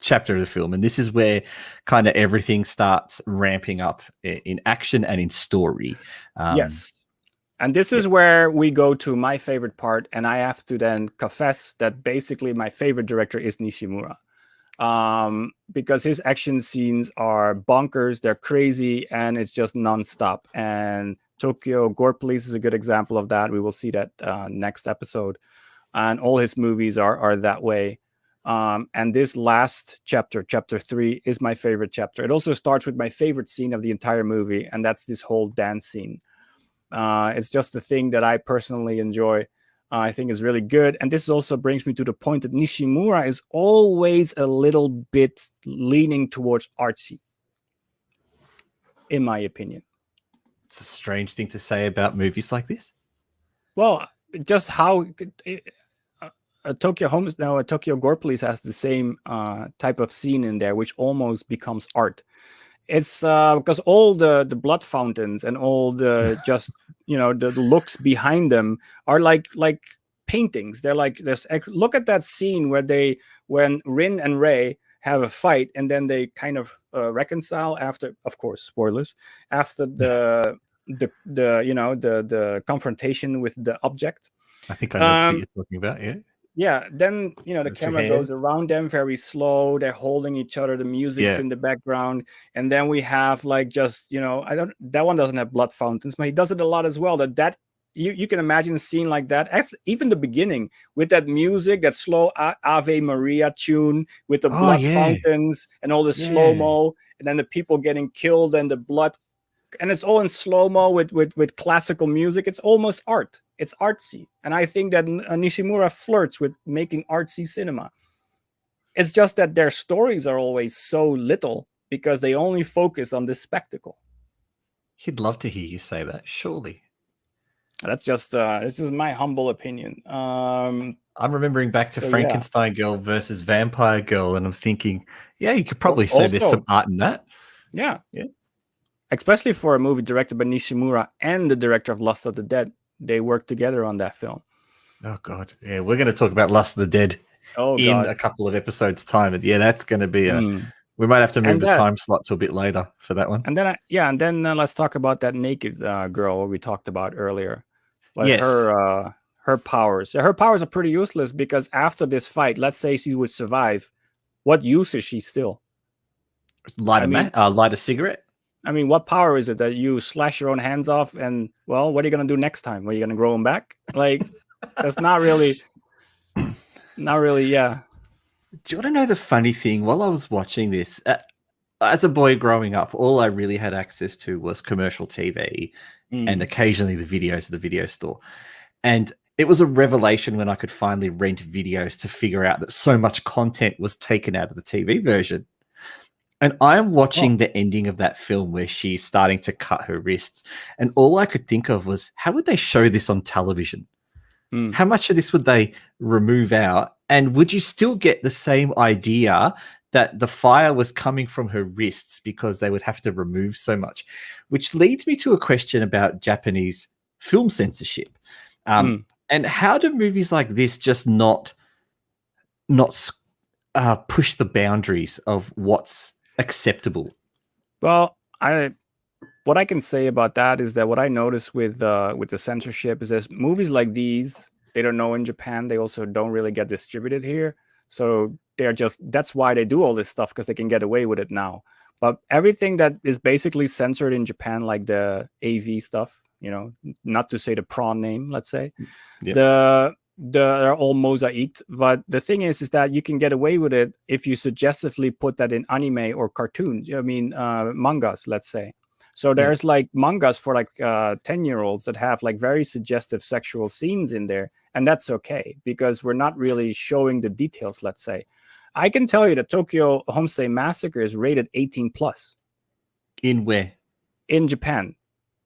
chapter of the film, and this is where kind of everything starts ramping up in action and in story. Yes. And this is where we go to my favorite part, and I have to then confess that basically my favorite director is Nishimura. Because his action scenes are bonkers, they're crazy, and it's just nonstop. And Tokyo Gore Police is a good example of that. We will see that next episode. And all his movies are that way. And this last chapter, chapter 3, is my favorite chapter. It also starts with my favorite scene of the entire movie, and that's this whole dance scene. It's just a thing that I personally enjoy. I think is really good. And this also brings me to the point that Nishimura is always a little bit leaning towards artsy, in my opinion. It's a strange thing to say about movies like this. Well, just how Tokyo Gore Police has the same type of scene in there, which almost becomes art. It's because all the blood fountains and all the just the looks behind them are like paintings. They're like look at that scene when Rin and Rei have a fight and then they kind of reconcile after, of course, spoilers, after the confrontation with the object. I think I know what you're talking about. Yeah, then the camera goes around them very slow. They're holding each other. The music's in the background, and then we have that one doesn't have blood fountains, but he does it a lot as well. That you can imagine a scene like that. Even the beginning with that music, that slow Ave Maria tune with the blood fountains and all the slow mo, and then the people getting killed and the blood, and it's all in slow mo with classical music. It's almost art. It's artsy. And I think that Nishimura flirts with making artsy cinema. It's just that their stories are always so little because they only focus on this spectacle. He'd love to hear you say that, surely. That's just, this is my humble opinion. I'm remembering back to Frankenstein Girl versus Vampire Girl, and I'm thinking, you could probably say there's some art in that. Yeah. Especially for a movie directed by Nishimura and the director of Lust of the Dead. They worked together on that film. Oh, God. Yeah, we're going to talk about Lust of the Dead a couple of episodes' time. And that's going to be we might have to move the time slot to a bit later for that one. And then let's talk about that naked girl we talked about earlier. Like yes. Her powers. Her powers are pretty useless because after this fight, let's say she would survive, what use is she still? Light a cigarette? I mean, what power is it that you slash your own hands off and, well, what are you going to do next time? Are you going to grow them back? Like, that's not really, yeah. Do you want to know the funny thing? While I was watching this, as a boy growing up, all I really had access to was commercial TV and occasionally the videos of the video store. And it was a revelation when I could finally rent videos to figure out that so much content was taken out of the TV version. And I'm watching the ending of that film where she's starting to cut her wrists. And all I could think of was, how would they show this on television? How much of this would they remove out? And would you still get the same idea that the fire was coming from her wrists because they would have to remove so much? Which leads me to a question about Japanese film censorship. And how do movies like this just not push the boundaries of what's acceptable? Well, what I can say about that is that what I noticed with the censorship is that movies like these, they don't know in Japan. They also don't really get distributed here. So that's why they do all this stuff, because they can get away with it now. But everything that is basically censored in Japan, like the AV stuff, not to say the prawn name, let's say, they're all mosaic. But the thing is that you can get away with it if you suggestively put that in anime or cartoons. I mean, mangas, let's say. So there's like mangas for like 10-year-olds that have like very suggestive sexual scenes in there. And that's okay, because we're not really showing the details, let's say. I can tell you that Tokyo Homestay Massacre is rated 18 plus. In where? In Japan.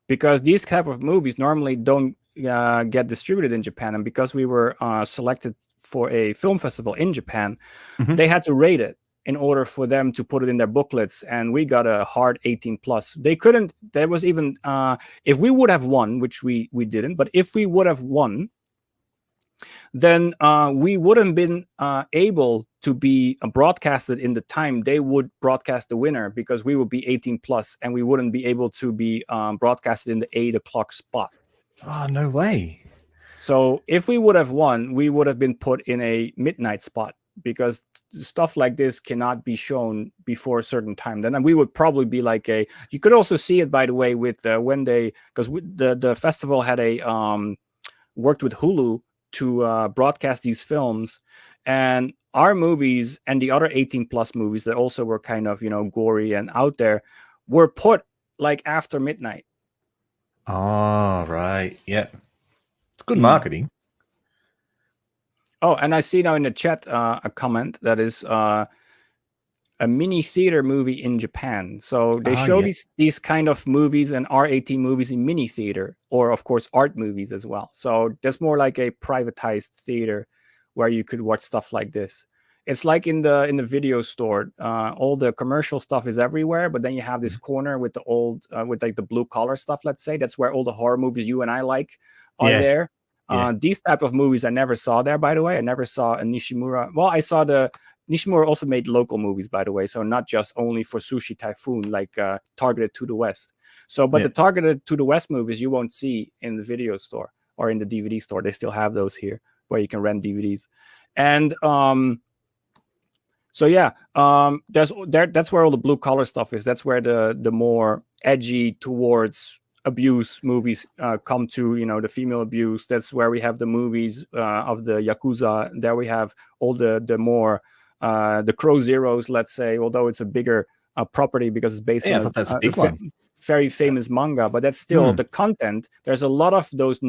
Because these type of movies normally don't get distributed in Japan. And because we were selected for a film festival in Japan, they had to rate it in order for them to put it in their booklets. And we got a hard 18 plus. They couldn't, there was even, if we would have won, which we didn't, but if we would have won, then we wouldn't been able to be broadcasted in the time they would broadcast the winner, because we would be 18 plus and we wouldn't be able to be broadcasted in the 8 o'clock spot. Oh, no way. So if we would have won, we would have been put in a midnight spot, because stuff like this cannot be shown before a certain time. Then we would probably be like you could also see it, by the way, with when they, because the festival had worked with Hulu to broadcast these films, and our movies and the other 18 plus movies that also were kind of, gory and out there, were put like after midnight. Oh, right. Yeah. It's good marketing. Oh, and I see now in the chat a comment that is a mini theater movie in Japan. So they show these kind of movies and R18 movies in mini theater, or of course art movies as well. So that's more like a privatized theater where you could watch stuff like this. It's like in the video store, all the commercial stuff is everywhere, but then you have this corner with the old with like the blue collar stuff, let's say. That's where all the horror movies you and I like are there. These type of movies I never saw there, by the way. I never saw a Nishimura. Well, I saw Nishimura also made local movies, by the way, so not just only for Sushi Typhoon, like targeted to the West. So, but the targeted to the West movies you won't see in the video store or in the DVD store. They still have those here where you can rent DVDs. And so yeah, that's where all the blue collar stuff is. That's where the more edgy towards abuse movies come to, the female abuse. That's where we have the movies of the Yakuza. There we have all the more the Crow Zeros, let's say, although it's a bigger property because it's based on a very famous manga, but that's still the content. There's a lot of those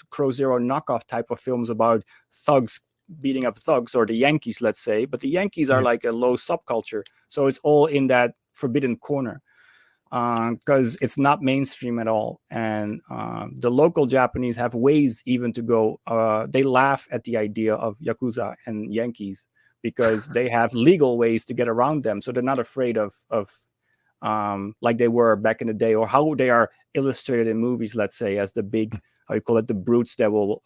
Crow Zero knockoff type of films about thugs beating up thugs, or the Yankees, let's say, but the Yankees are like a low subculture, so it's all in that forbidden corner because it's not mainstream at all. And the local Japanese have ways even to go, they laugh at the idea of Yakuza and Yankees because they have legal ways to get around them, so they're not afraid of like they were back in the day, or how they are illustrated in movies, let's say, as the big, how you call it, the brutes that will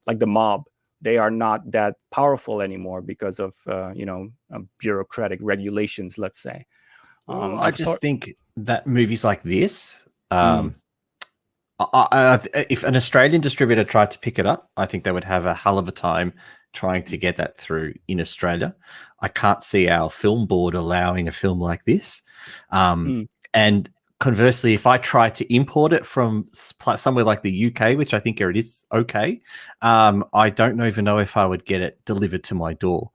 like the mob. They are not that powerful anymore because of bureaucratic regulations, let's say. I just think that movies like this, if an Australian distributor tried to pick it up, I think they would have a hell of a time trying to get that through in Australia. I can't see our film board allowing a film like this. And conversely, if I try to import it from somewhere like the UK, which I think it is okay, I don't even know if I would get it delivered to my door.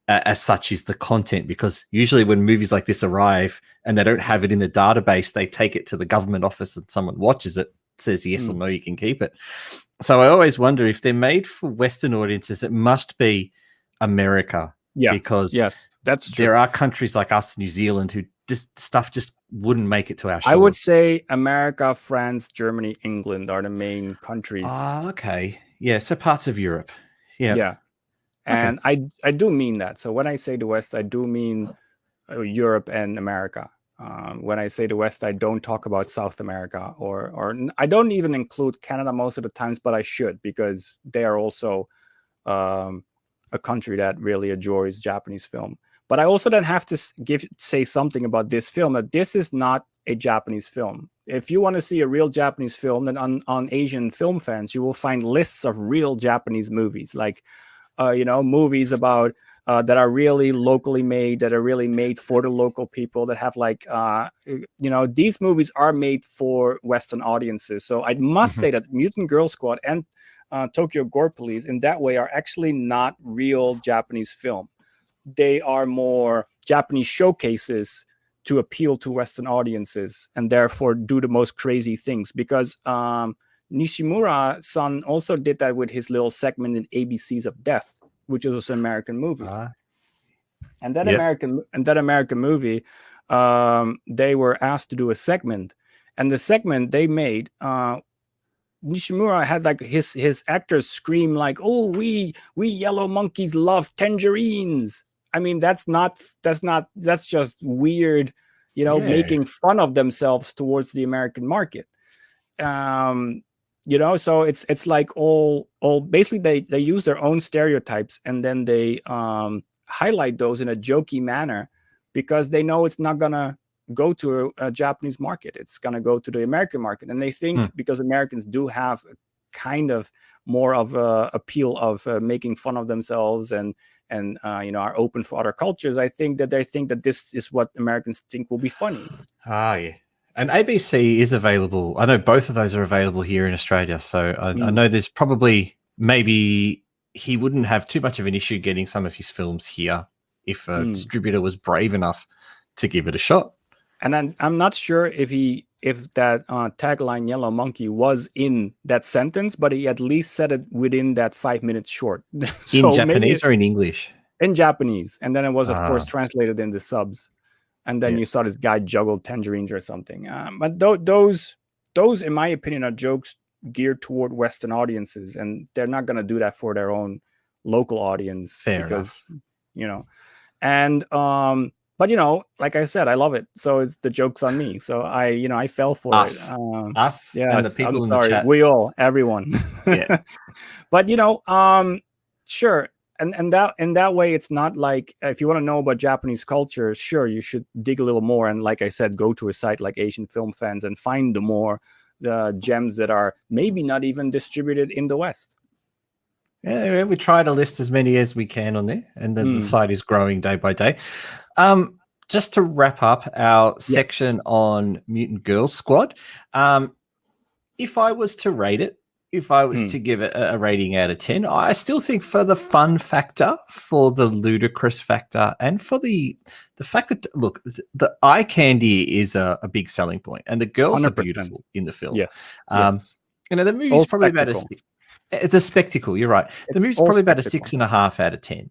As such is the content, because usually when movies like this arrive and they don't have it in the database, they take it to the government office and someone watches it, says yes or no, you can keep it. So I always wonder if they're made for Western audiences, it must be America. Yeah, because that's true. There are countries like us, New Zealand, who stuff just wouldn't make it to our shores. I would say America, France, Germany, England are the main countries. Okay. Yeah, so parts of Europe. Yeah. And I do mean that. So when I say the West, I do mean Europe and America. When I say the West, I don't talk about South America, or I don't even include Canada most of the times, but I should, because they are also a country that really adores Japanese film. But I also then have to say something about this film, that this is not a Japanese film. If you want to see a real Japanese film, then on Asian Film Fans, you will find lists of real Japanese movies, like movies about that are really locally made, that are really made for the local people, that have like these movies are made for Western audiences. So I must say that Mutant Girls Squad and Tokyo Gore Police in that way are actually not real Japanese film. They are more Japanese showcases to appeal to Western audiences and therefore do the most crazy things, because Nishimura-san also did that with his little segment in ABCs of Death, which is an American movie. And that American movie, they were asked to do a segment, and the segment they made, Nishimura had like his actors scream like, "Oh, we yellow monkeys love tangerines." I mean, that's just weird, making fun of themselves towards the American market. So it's like all basically they use their own stereotypes and then they highlight those in a jokey manner, because they know it's not gonna go to a Japanese market. It's gonna go to the American market, and they think because Americans do have kind of more of a appeal of making fun of themselves and are open for other cultures. I think that they think that this is what Americans think will be funny. Yeah. And ABC is available. I know both of those are available here in Australia. So I know there's probably, maybe he wouldn't have too much of an issue getting some of his films here if a distributor was brave enough to give it a shot. And I'm not sure if that tagline "Yellow Monkey" was in that sentence, but he at least said it within that 5 minutes short. So in Japanese or in English? In Japanese, and then it was of course translated in the subs. And then you saw this guy juggle tangerines or something. But those, in my opinion, are jokes geared toward Western audiences, and they're not going to do that for their own local audience. Fair enough. And but like I said, I love it. So it's the joke's on me. So I fell for it. Us, and the people in the chat. We all, everyone. Yeah. But sure. And that in that way, it's not like, if you want to know about Japanese culture, sure, you should dig a little more. And like I said, go to a site like Asian Film Fans and find the more gems that are maybe not even distributed in the West. Yeah, we try to list as many as we can on there, and then the site is growing day by day. Just to wrap up our section on Mutant Girls Squad, if I was to rate it, if I was to give it a rating out of 10, I still think for the fun factor, for the ludicrous factor, and for the fact that, look, the eye candy is a big selling point, and the girls 100%. Are beautiful in the film. Yes. The movie's probably about it's a spectacle. You're right. The movie's probably about a 6.5 out of 10.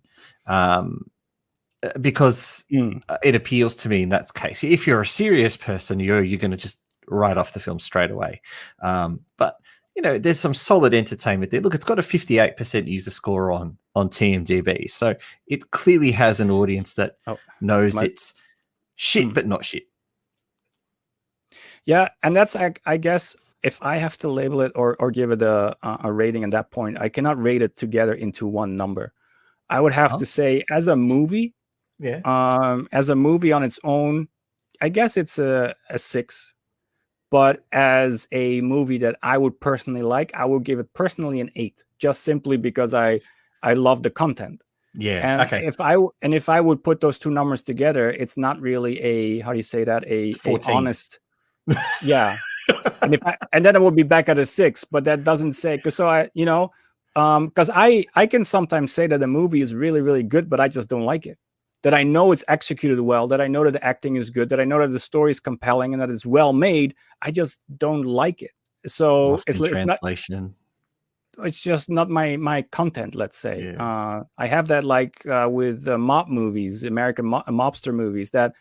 Because it appeals to me in that case. If you're a serious person, you're going to just write off the film straight away. But there's some solid entertainment there. Look, it's got a 58% user score on TMDb, so it clearly has an audience that knows it's shit, but not shit. Yeah, and that's, I guess, if I have to label it or give it a rating at that point, I cannot rate it together into one number. I would have to say, as a movie, as a movie on its own, I guess it's a 6. But as a movie that I would personally like, I would give it personally an 8, just simply because I love the content. Yeah. And okay. if I would put those two numbers together, it's not really a, how do you say that? A honest. Yeah. and then it would be back at a 6, but that doesn't say, because I can sometimes say that the movie is really, really good, but I just don't like it. That I know it's executed well, that I know that the acting is good, that I know that the story is compelling and that it's well made. I just don't like it. So it's translation. It's just not my content, let's say. Yeah. I have that like with mob movies, American mobster movies, that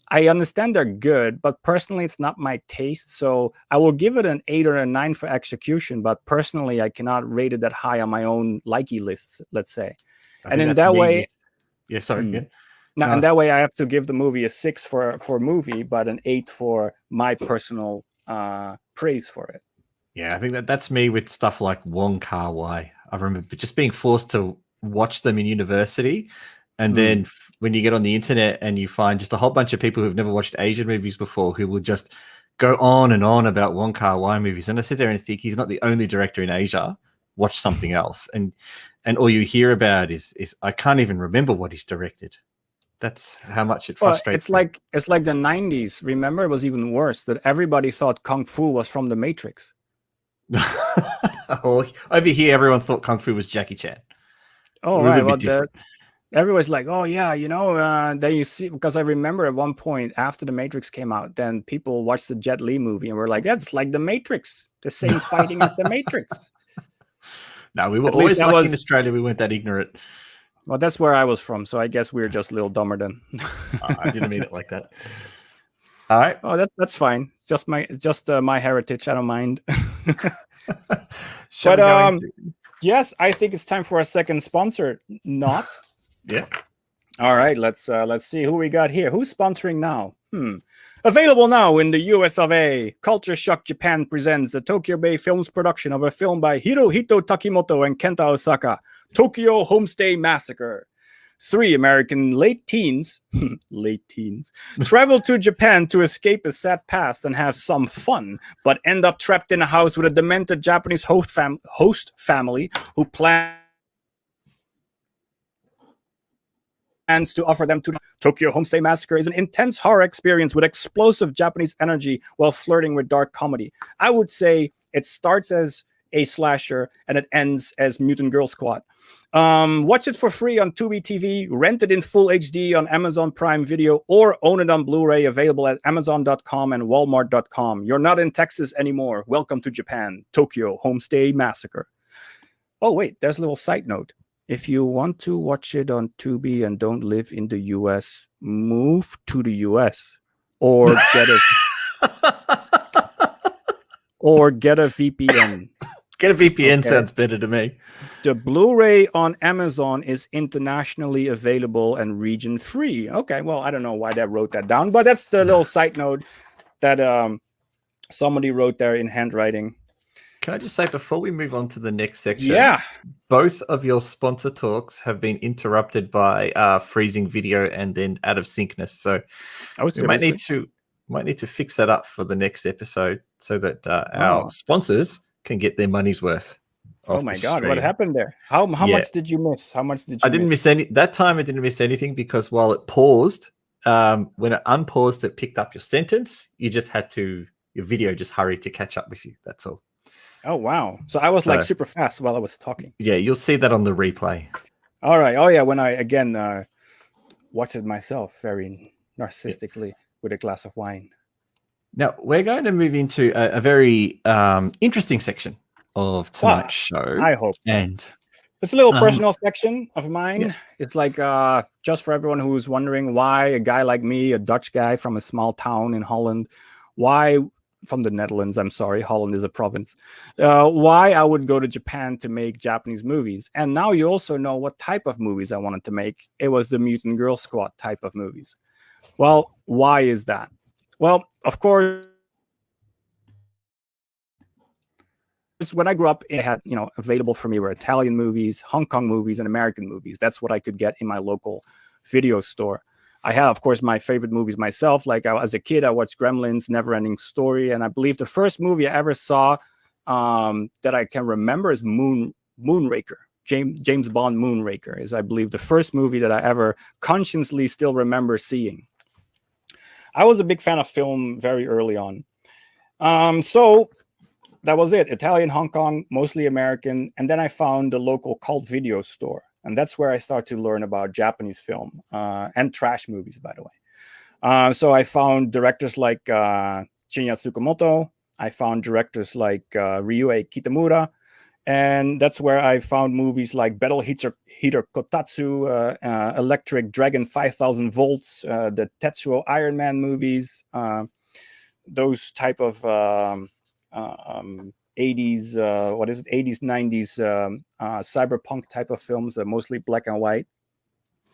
I understand they're good, but personally it's not my taste. So I will give it an 8 or a 9 for execution, but personally I cannot rate it that high on my own likey list, let's say. And in that way... Yeah, sorry. Yeah. Now, in that way, I have to give the movie a 6 for movie, but an 8 for my personal praise for it. Yeah, I think that's me with stuff like Wong Kar-wai. I remember just being forced to watch them in university, and then when you get on the internet and you find just a whole bunch of people who've never watched Asian movies before who will just go on and on about Wong Kar-wai movies. And I sit there and think he's not the only director in Asia. Watch something else. And all you hear about is I can't even remember what he's directed. That's how much it frustrates me. It's like the 90s. Remember, it was even worse that everybody thought Kung Fu was from The Matrix. Over here, everyone thought Kung Fu was Jackie Chan. Oh, right. Well, everyone's like, oh, yeah, then you see, because I remember at one point after The Matrix came out, then people watched the Jet Li movie and were like, that's like The Matrix, the same fighting as The Matrix. No, we were always lucky in Australia. We weren't that ignorant. Well, that's where I was from, so I guess we were just a little dumber then. I didn't mean it like that. All right. Oh, that's fine. Just my heritage. I don't mind. But yes, I think it's time for our second sponsor. Not. Yeah. All right. Let's see who we got here. Who's sponsoring now? Available now in the US of A. CultureSHOCK Japan presents the Tokyo Bay Films production of a film by Hirohito Takimoto and Kenta Osaka, Tokyo Homestay Massacre. 3 American late teens travel to Japan to escape a sad past and have some fun, but end up trapped in a house with a demented Japanese host family who plans to offer them to Tokyo Homestay Massacre is an intense horror experience with explosive Japanese energy while flirting with dark comedy. I would say it starts as a slasher and it ends as Mutant Girls Squad. Watch it for free on Tubi TV, rent it in full HD on Amazon Prime Video, or own it on Blu-ray, available at Amazon.com and Walmart.com. You're not in Texas anymore. Welcome to Japan. Tokyo Homestay Massacre. Oh, wait, there's a little side note. If you want to watch it on Tubi and don't live in the US, move to the US or get a VPN. Get a VPN sounds better to me. The Blu-ray on Amazon is internationally available and region free. Okay, well, I don't know why they wrote that down, but that's the little side note that somebody wrote there in handwriting. Can I just say, before we move on to the next section, yeah, both of your sponsor talks have been interrupted by freezing video and then out of syncness. So we might need to fix that up for the next episode so that our sponsors can get their money's worth. Oh my God, what happened there? How much did you miss? How much did you I didn't miss any. That time I didn't miss anything because while it paused, when it unpaused, it picked up your sentence. You just had to, your video just hurried to catch up with you. That's all. Oh, wow. So I was like super fast while I was talking. Yeah, you'll see that on the replay. All right. Oh, yeah. When I, again, watched it myself very narcissistically with a glass of wine. Now, we're going to move into a very interesting section of tonight's show. I hope. And it's a little personal section of mine. Yeah. It's like just for everyone who's wondering why a guy like me, a Dutch guy from a small town in Holland, from the Netherlands, I'm sorry, Holland is a province, why I would go to Japan to make Japanese movies. And now you also know what type of movies I wanted to make. It was the Mutant Girls Squad type of movies. Well, why is that? Well, of course, when I grew up, it had, available for me were Italian movies, Hong Kong movies, and American movies. That's what I could get in my local video store. I have, of course, my favorite movies myself. Like as a kid, I watched Gremlins, Never-Ending Story, and I believe the first movie I ever saw that I can remember is Moonraker. James Bond Moonraker is, I believe, the first movie that I ever consciously still remember seeing. I was a big fan of film very early on. So that was it. Italian, Hong Kong, mostly American. And then I found the local cult video store. And that's where I started to learn about Japanese film and trash movies, by the way. So I found directors like Shinya Tsukamoto. I found directors like Ryuei Kitamura. And that's where I found movies like Battle Heater Kotatsu, Electric Dragon 5000 Volts, the Tetsuo Iron Man movies, those type of 80s, 80s, 90s cyberpunk type of films that are mostly black and white.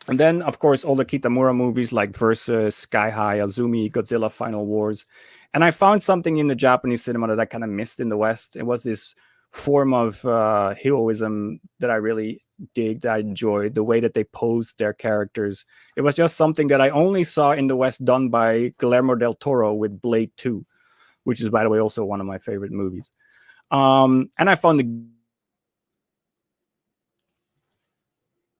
And then, of course, all the Kitamura movies like Versus, Sky High, Azumi, Godzilla, Final Wars. And I found something in the Japanese cinema that I kind of missed in the West. It was this form of heroism that I really digged. I enjoyed the way that they posed their characters. It was just something that I only saw in the West done by Guillermo del Toro with Blade 2, which is, by the way, also one of my favorite movies. And I found the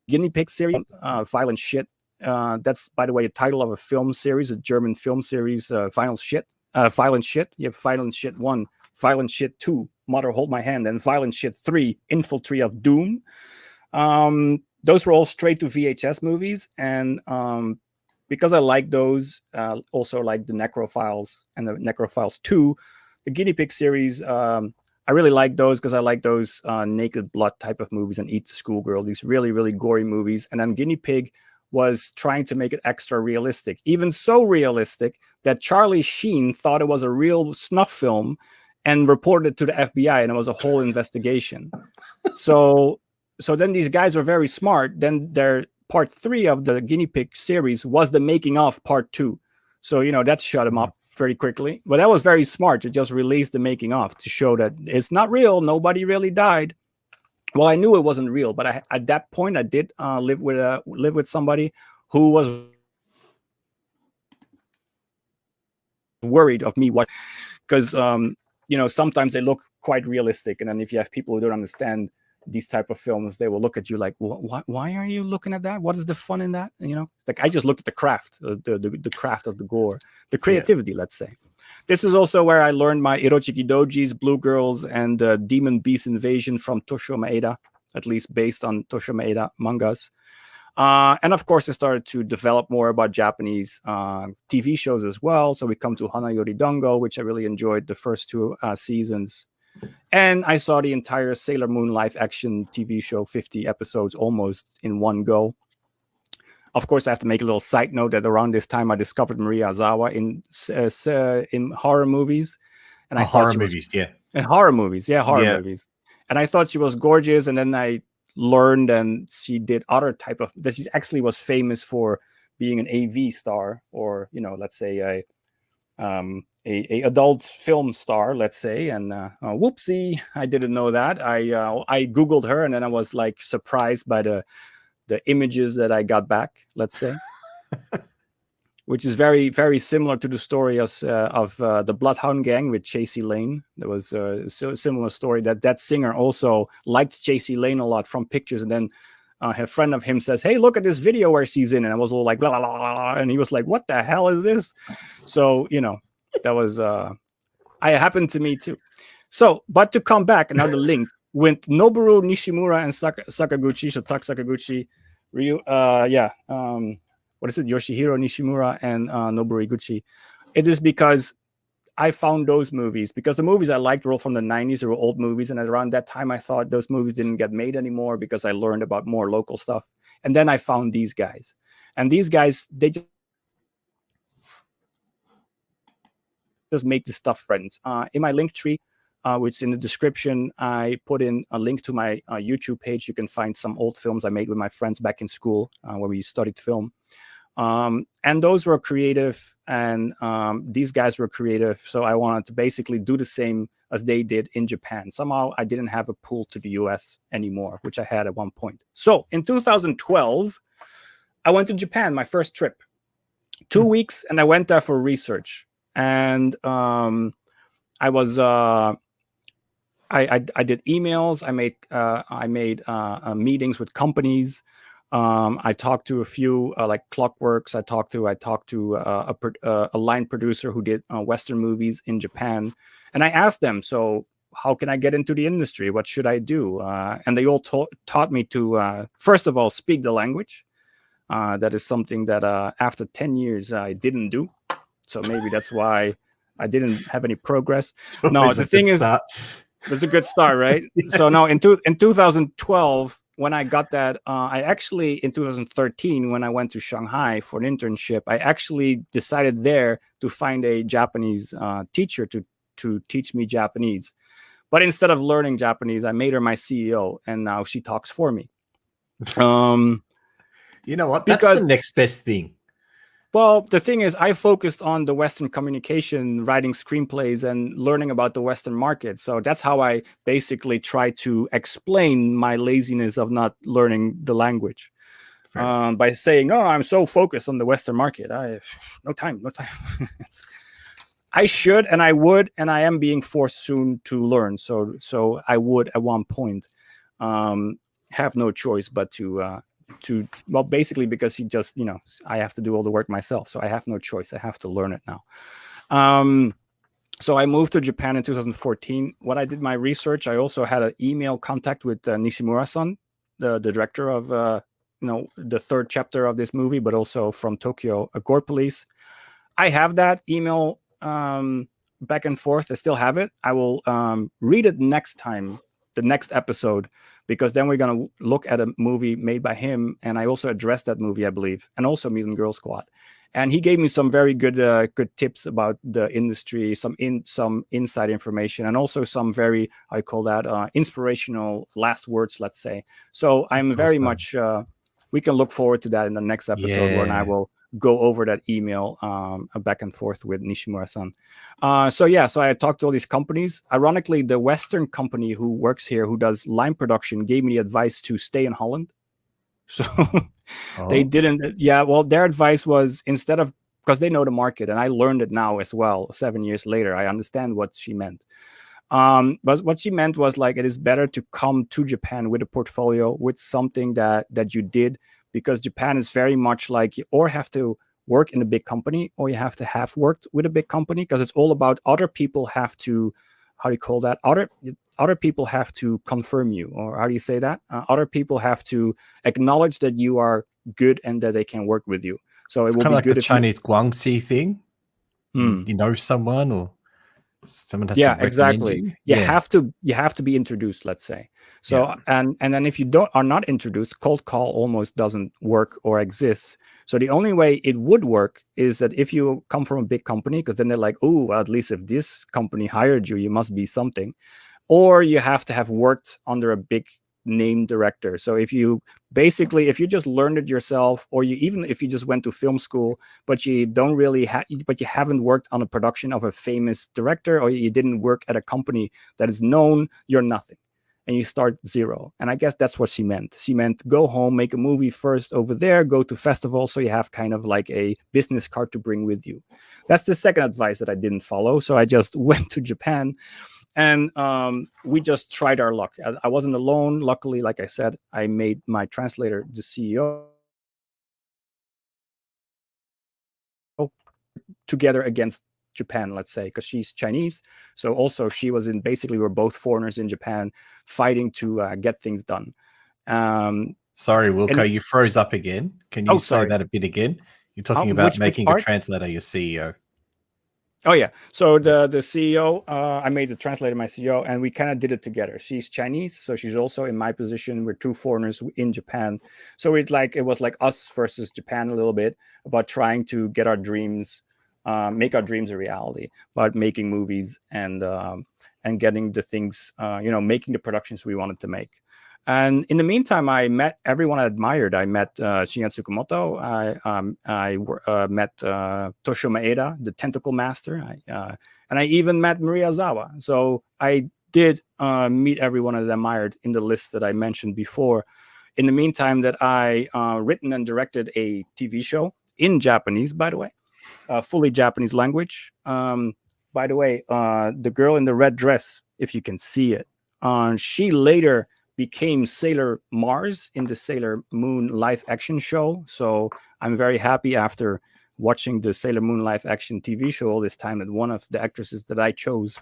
Guinea Pig series, Violent Shit. That's, by the way, a title of a film series, a German film series, Violent Shit. You have Violent Shit 1, Violent Shit 2, Mother Hold My Hand, and Violent Shit 3, Infantry of Doom. Those were all straight to VHS movies. And because I like those, also like the Necrophiles and the Necrophiles 2, the Guinea Pig series, I really like those because I like those naked blood type of movies and Eat the Schoolgirl, these really, really gory movies. And then Guinea Pig was trying to make it extra realistic, even so realistic that Charlie Sheen thought it was a real snuff film and reported it to the FBI, and it was a whole investigation. So then these guys were very smart. Then their part 3 of the Guinea Pig series was the making of part 2. So, that shut them up very quickly. But that was very smart to just release the making of to show that it's not real. Nobody really died. Well, I knew it wasn't real, but at that point I did live with somebody who was worried of me because sometimes they look quite realistic, and then if you have people who don't understand these type of films, they will look at you like, why are you looking at that? What is the fun in that? Like, I just look at the craft, the craft of the gore, the creativity, let's say. This is also where I learned my Irochiki Dojis, Blue Girls, and Demon Beast Invasion from Toshio Maeda, at least based on Toshio Maeda mangas. And of course, I started to develop more about Japanese TV shows as well. So we come to Hana Yori Dango, which I really enjoyed the first 2 seasons. And I saw the entire Sailor Moon live action TV show, 50 episodes almost in one go. Of course, I have to make a little side note that around this time I discovered Maria Ozawa in horror movies. And horror movies. And I thought she was gorgeous. And then I learned, and she did other type of, that she actually was famous for being an AV star, or let's say a adult film star, let's say. And whoopsie, I didn't know that. I Googled her, and then I was like surprised by the images that I got back, let's say. Which is very, very similar to the story of the Bloodhound Gang with Chasey Lane. There was a similar story that singer also liked Chasey Lane a lot from pictures, and then a friend of him says, "Hey, look at this video where she's in," and I was all like, blah, blah, blah, blah, and he was like, "What the hell is this?" So that was I happened to me too. So, but to come back, another link with Noboru Nishimura and Sakaguchi, Shotake Sakaguchi, Ryu, what is it? Yoshihiro Nishimura and Noboru Iguchi. It is because I found those movies, because the movies I liked were all from the 90s. They were old movies. And around that time, I thought those movies didn't get made anymore because I learned about more local stuff. And then I found these guys. And these guys, they just make the stuff friends. In my link tree, which in the description, I put in a link to my YouTube page. You can find some old films I made with my friends back in school when we studied film. And those were creative, and these guys were creative. So I wanted to basically do the same as they did in Japan. Somehow I didn't have a pull to the US anymore, which I had at one point. So in 2012, I went to Japan, my first trip. 2 weeks, and I went there for research. And I was I did emails. I made meetings with companies. I talked to a few like Clockworks. I talked to a line producer who did Western movies in Japan, and I asked them, so how can I get into the industry? What should I do? And they all taught me to first of all speak the language. That is something that after 10 years I didn't do. So maybe that's why I didn't have any progress. No, the thing is, it's a good start, right? So now in 2012, when I got that, I actually, in 2013, when I went to Shanghai for an internship, I actually decided there to find a Japanese teacher to teach me Japanese. But instead of learning Japanese, I made her my CEO, and now she talks for me. You know what? That's the next best thing. Well, the thing is, I focused on the Western communication, writing screenplays, and learning about the Western market. So that's how I basically try to explain my laziness of not learning the language. By saying, "No, I'm so focused on the Western market. No time. I should, and I would, and I am being forced soon to learn. So I would at one point have no choice but to well, basically because he just, I have to do all the work myself, so I have no choice. I have to learn it now. So I moved to Japan in 2014. When I did my research, I also had an email contact with Nishimura-san, the director of the third chapter of this movie, but also from Tokyo Gore Police. I have that email back and forth. I still have it. I will read it next time, the next episode, because then we're going to look at a movie made by him. And I also addressed that movie, I believe, and also Mutant Girls Squad. And he gave me some very good tips about the industry, some inside information, and also some very, I call that inspirational last words, let's say. So I'm very much, we can look forward to that in the next episode when I will go over that email back and forth with Nishimura-san. So I talked to all these companies. Ironically, the Western company who works here, who does line production, gave me the advice to stay in Holland. So they didn't. Yeah, well, their advice was, instead of, because they know the market, and I learned it now as well, 7 years later, I understand what she meant. But what she meant was, like, it is better to come to Japan with a portfolio, with something that you did, because Japan is very much like, you or have to work in a big company, or you have to have worked with a big company, because it's all about other people have to, how do you call that? Other people have to confirm you, or how do you say that? Other people have to acknowledge that you are good and that they can work with you. So it's it will be like good the if Chinese Guangxi thing. you know someone, or someone has to recommend exactly. you. You have to be introduced, let's say. So and then if you are not introduced, cold call almost doesn't work or exist. So the only way it would work is that if you come from a big company, because then they're like, oh, at least if this company hired you, you must be something. Or you have to have worked under a big name director. So if you just learned it yourself, or even if you just went to film school, but you don't really but you haven't worked on a production of a famous director, or you didn't work at a company that is known, you're nothing. And you start zero. And I guess that's what she meant. She meant go home, make a movie first over there, go to festivals, so you have kind of like a business card to bring with you. That's the second advice that I didn't follow. So I just went to Japan. And we just tried our luck. I wasn't alone. Luckily, like I said, I made my translator the CEO together against Japan, let's say, because she's Chinese. So also she was in, basically we're both foreigners in Japan fighting to get things done. Sorry, Wilco, you froze up again. Can you say that a bit again? You're talking about making a translator your CEO. Oh yeah, so the CEO, I made the translator my CEO, and we kind of did it together. She's Chinese, so she's also in my position. We're two foreigners in Japan, so it was like us versus Japan a little bit, about trying to get our dreams, make our dreams a reality, about making movies and getting the things, making the productions we wanted to make. And in the meantime, I met everyone I admired. I met Shinya Tsukamoto. I met Toshio Maeda, the Tentacle Master. And I even met Maria Ozawa. So I did meet everyone I admired in the list that I mentioned before. In the meantime, that I written and directed a TV show in Japanese, by the way, fully Japanese language. By the way, the girl in the red dress, if you can see it, she later became Sailor Mars in the Sailor Moon live action show. So I'm very happy, after watching the Sailor Moon live action TV show all this time, that one of the actresses that I chose,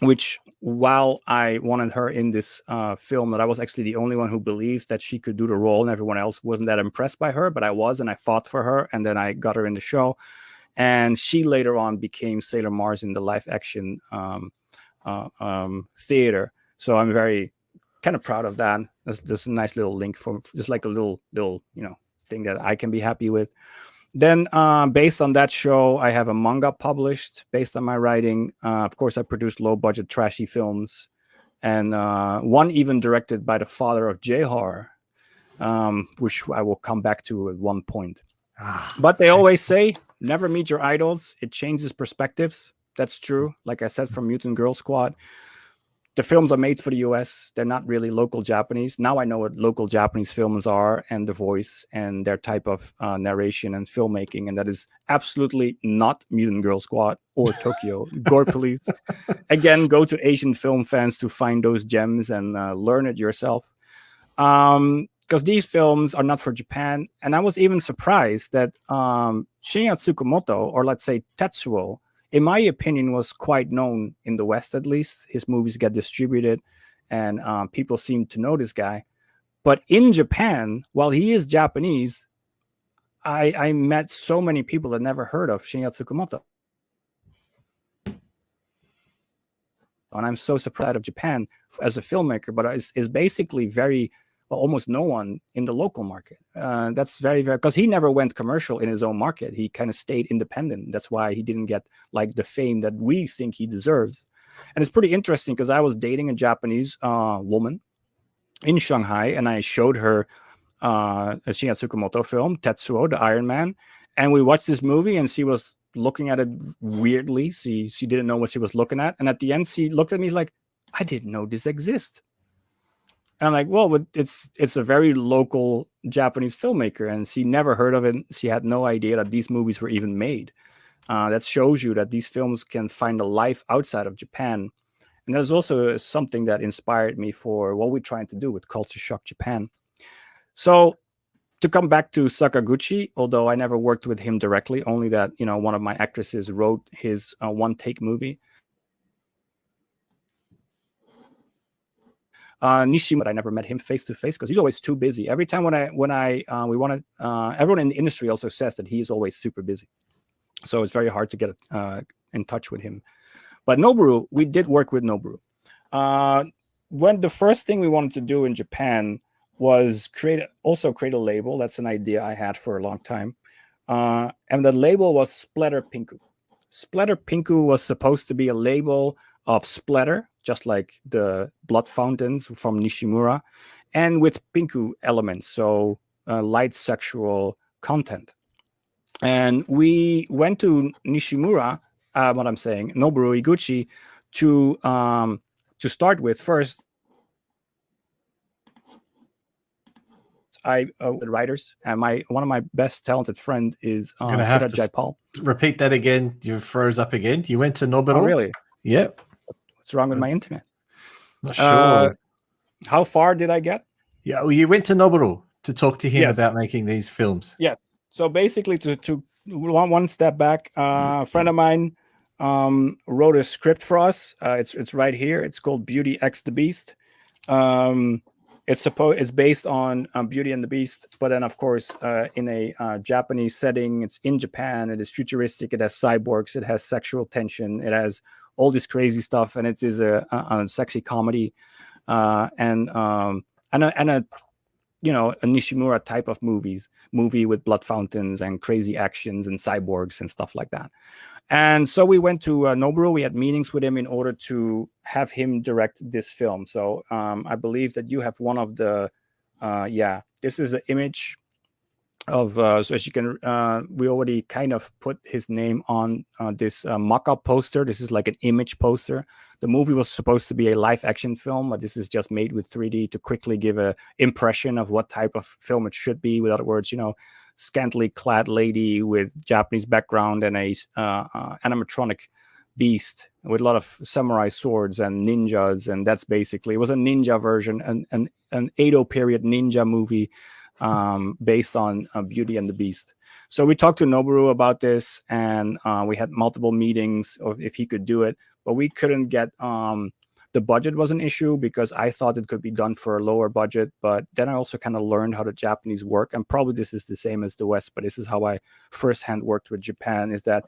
which, while I wanted her in this film, that I was actually the only one who believed that she could do the role, and everyone else wasn't that impressed by her, but I was, and I fought for her, and then I got her in the show. And she later on became Sailor Mars in the live action theater. So I'm very kind of proud of that. There's a nice little link for just like a little thing that I can be happy with. Then based on that show, I have a manga published based on my writing. Of course, I produced low budget trashy films, and one even directed by the father of J-horror, which I will come back to at one point. But they always say, never meet your idols. It changes perspectives. That's true. Like I said, from Mutant Girls Squad, the films are made for the US. They're not really local Japanese. Now I know what local Japanese films are and the voice and their type of narration and filmmaking. And that is absolutely not Mutant Girls Squad or Tokyo Gore Police. Again, go to Asian film fans to find those gems and learn it yourself. Because these films are not for Japan. And I was even surprised that Shinya Tsukamoto, or let's say Tetsuo, in my opinion, was quite known in the West, at least. His movies get distributed and people seem to know this guy. But in Japan, while he is Japanese, I met so many people that never heard of Shinya Tsukamoto. And I'm so surprised of Japan as a filmmaker, but is basically very, well, almost no one in the local market. That's very, very, because he never went commercial in his own market. He kind of stayed independent. That's why he didn't get like the fame that we think he deserves. And it's pretty interesting because I was dating a Japanese woman in Shanghai, and I showed her a Shinya Tsukamoto film, Tetsuo, the Iron Man. And we watched this movie and she was looking at it weirdly. She didn't know what she was looking at. And at the end, she looked at me like, I didn't know this exists. And I'm like, well, it's a very local Japanese filmmaker, and she never heard of it. She had no idea that these movies were even made. That shows you that these films can find a life outside of Japan. And that's also something that inspired me for what we're trying to do with CultureSHOCK Japan. So to come back to Sakaguchi, although I never worked with him directly, only that, you know, one of my actresses wrote his one-take movie. Nishimura, but I never met him face to face because he's always too busy. Every time we wanted, everyone in the industry also says that he is always super busy. So it's very hard to get in touch with him. But Noboru, we did work with Noboru. When the first thing we wanted to do in Japan was create a label. That's an idea I had for a long time. And the label was Splatter Pinku. Splatter Pinku was supposed to be a label of splatter, just like the blood fountains from Nishimura, and with Pinku elements, so light sexual content. And we went to Nishimura, Noboru Iguchi, to start with first. The writers, and one of my best talented friend is Suraj Jaipal. Repeat that again. You froze up again. You went to Noboru? Oh, really? Yep. What's wrong with my internet? Not sure. How far did I get? Yeah, well, you went to Noboru to talk to him about making these films. Yeah. So basically, to one step back, a friend of mine wrote a script for us. It's right here. It's called Beauty X the Beast. It's based on Beauty and the Beast, but then of course in a Japanese setting. It's in Japan. It is futuristic. It has cyborgs. It has sexual tension. It has all this crazy stuff, and it is a sexy comedy and a Nishimura type of movie with blood fountains and crazy actions and cyborgs and stuff like that. And so we went to Noboru. We had meetings with him in order to have him direct this film. So I believe that you have one of the, this is an image of, so as you can, we already kind of put his name on this mock-up poster. This is like an image poster. The movie was supposed to be a live action film, but this is just made with 3D to quickly give an impression of what type of film it should be. In other words, scantily clad lady with Japanese background and a animatronic beast with a lot of samurai swords and ninjas, and that's basically, it was a ninja version, an Edo period ninja movie based on Beauty and the Beast. So we talked to Noboru about this, and we had multiple meetings of if he could do it, but we couldn't get the budget was an issue because I thought it could be done for a lower budget. But then I also kind of learned how the Japanese work, and probably this is the same as the West, but this is how I firsthand worked with Japan, is that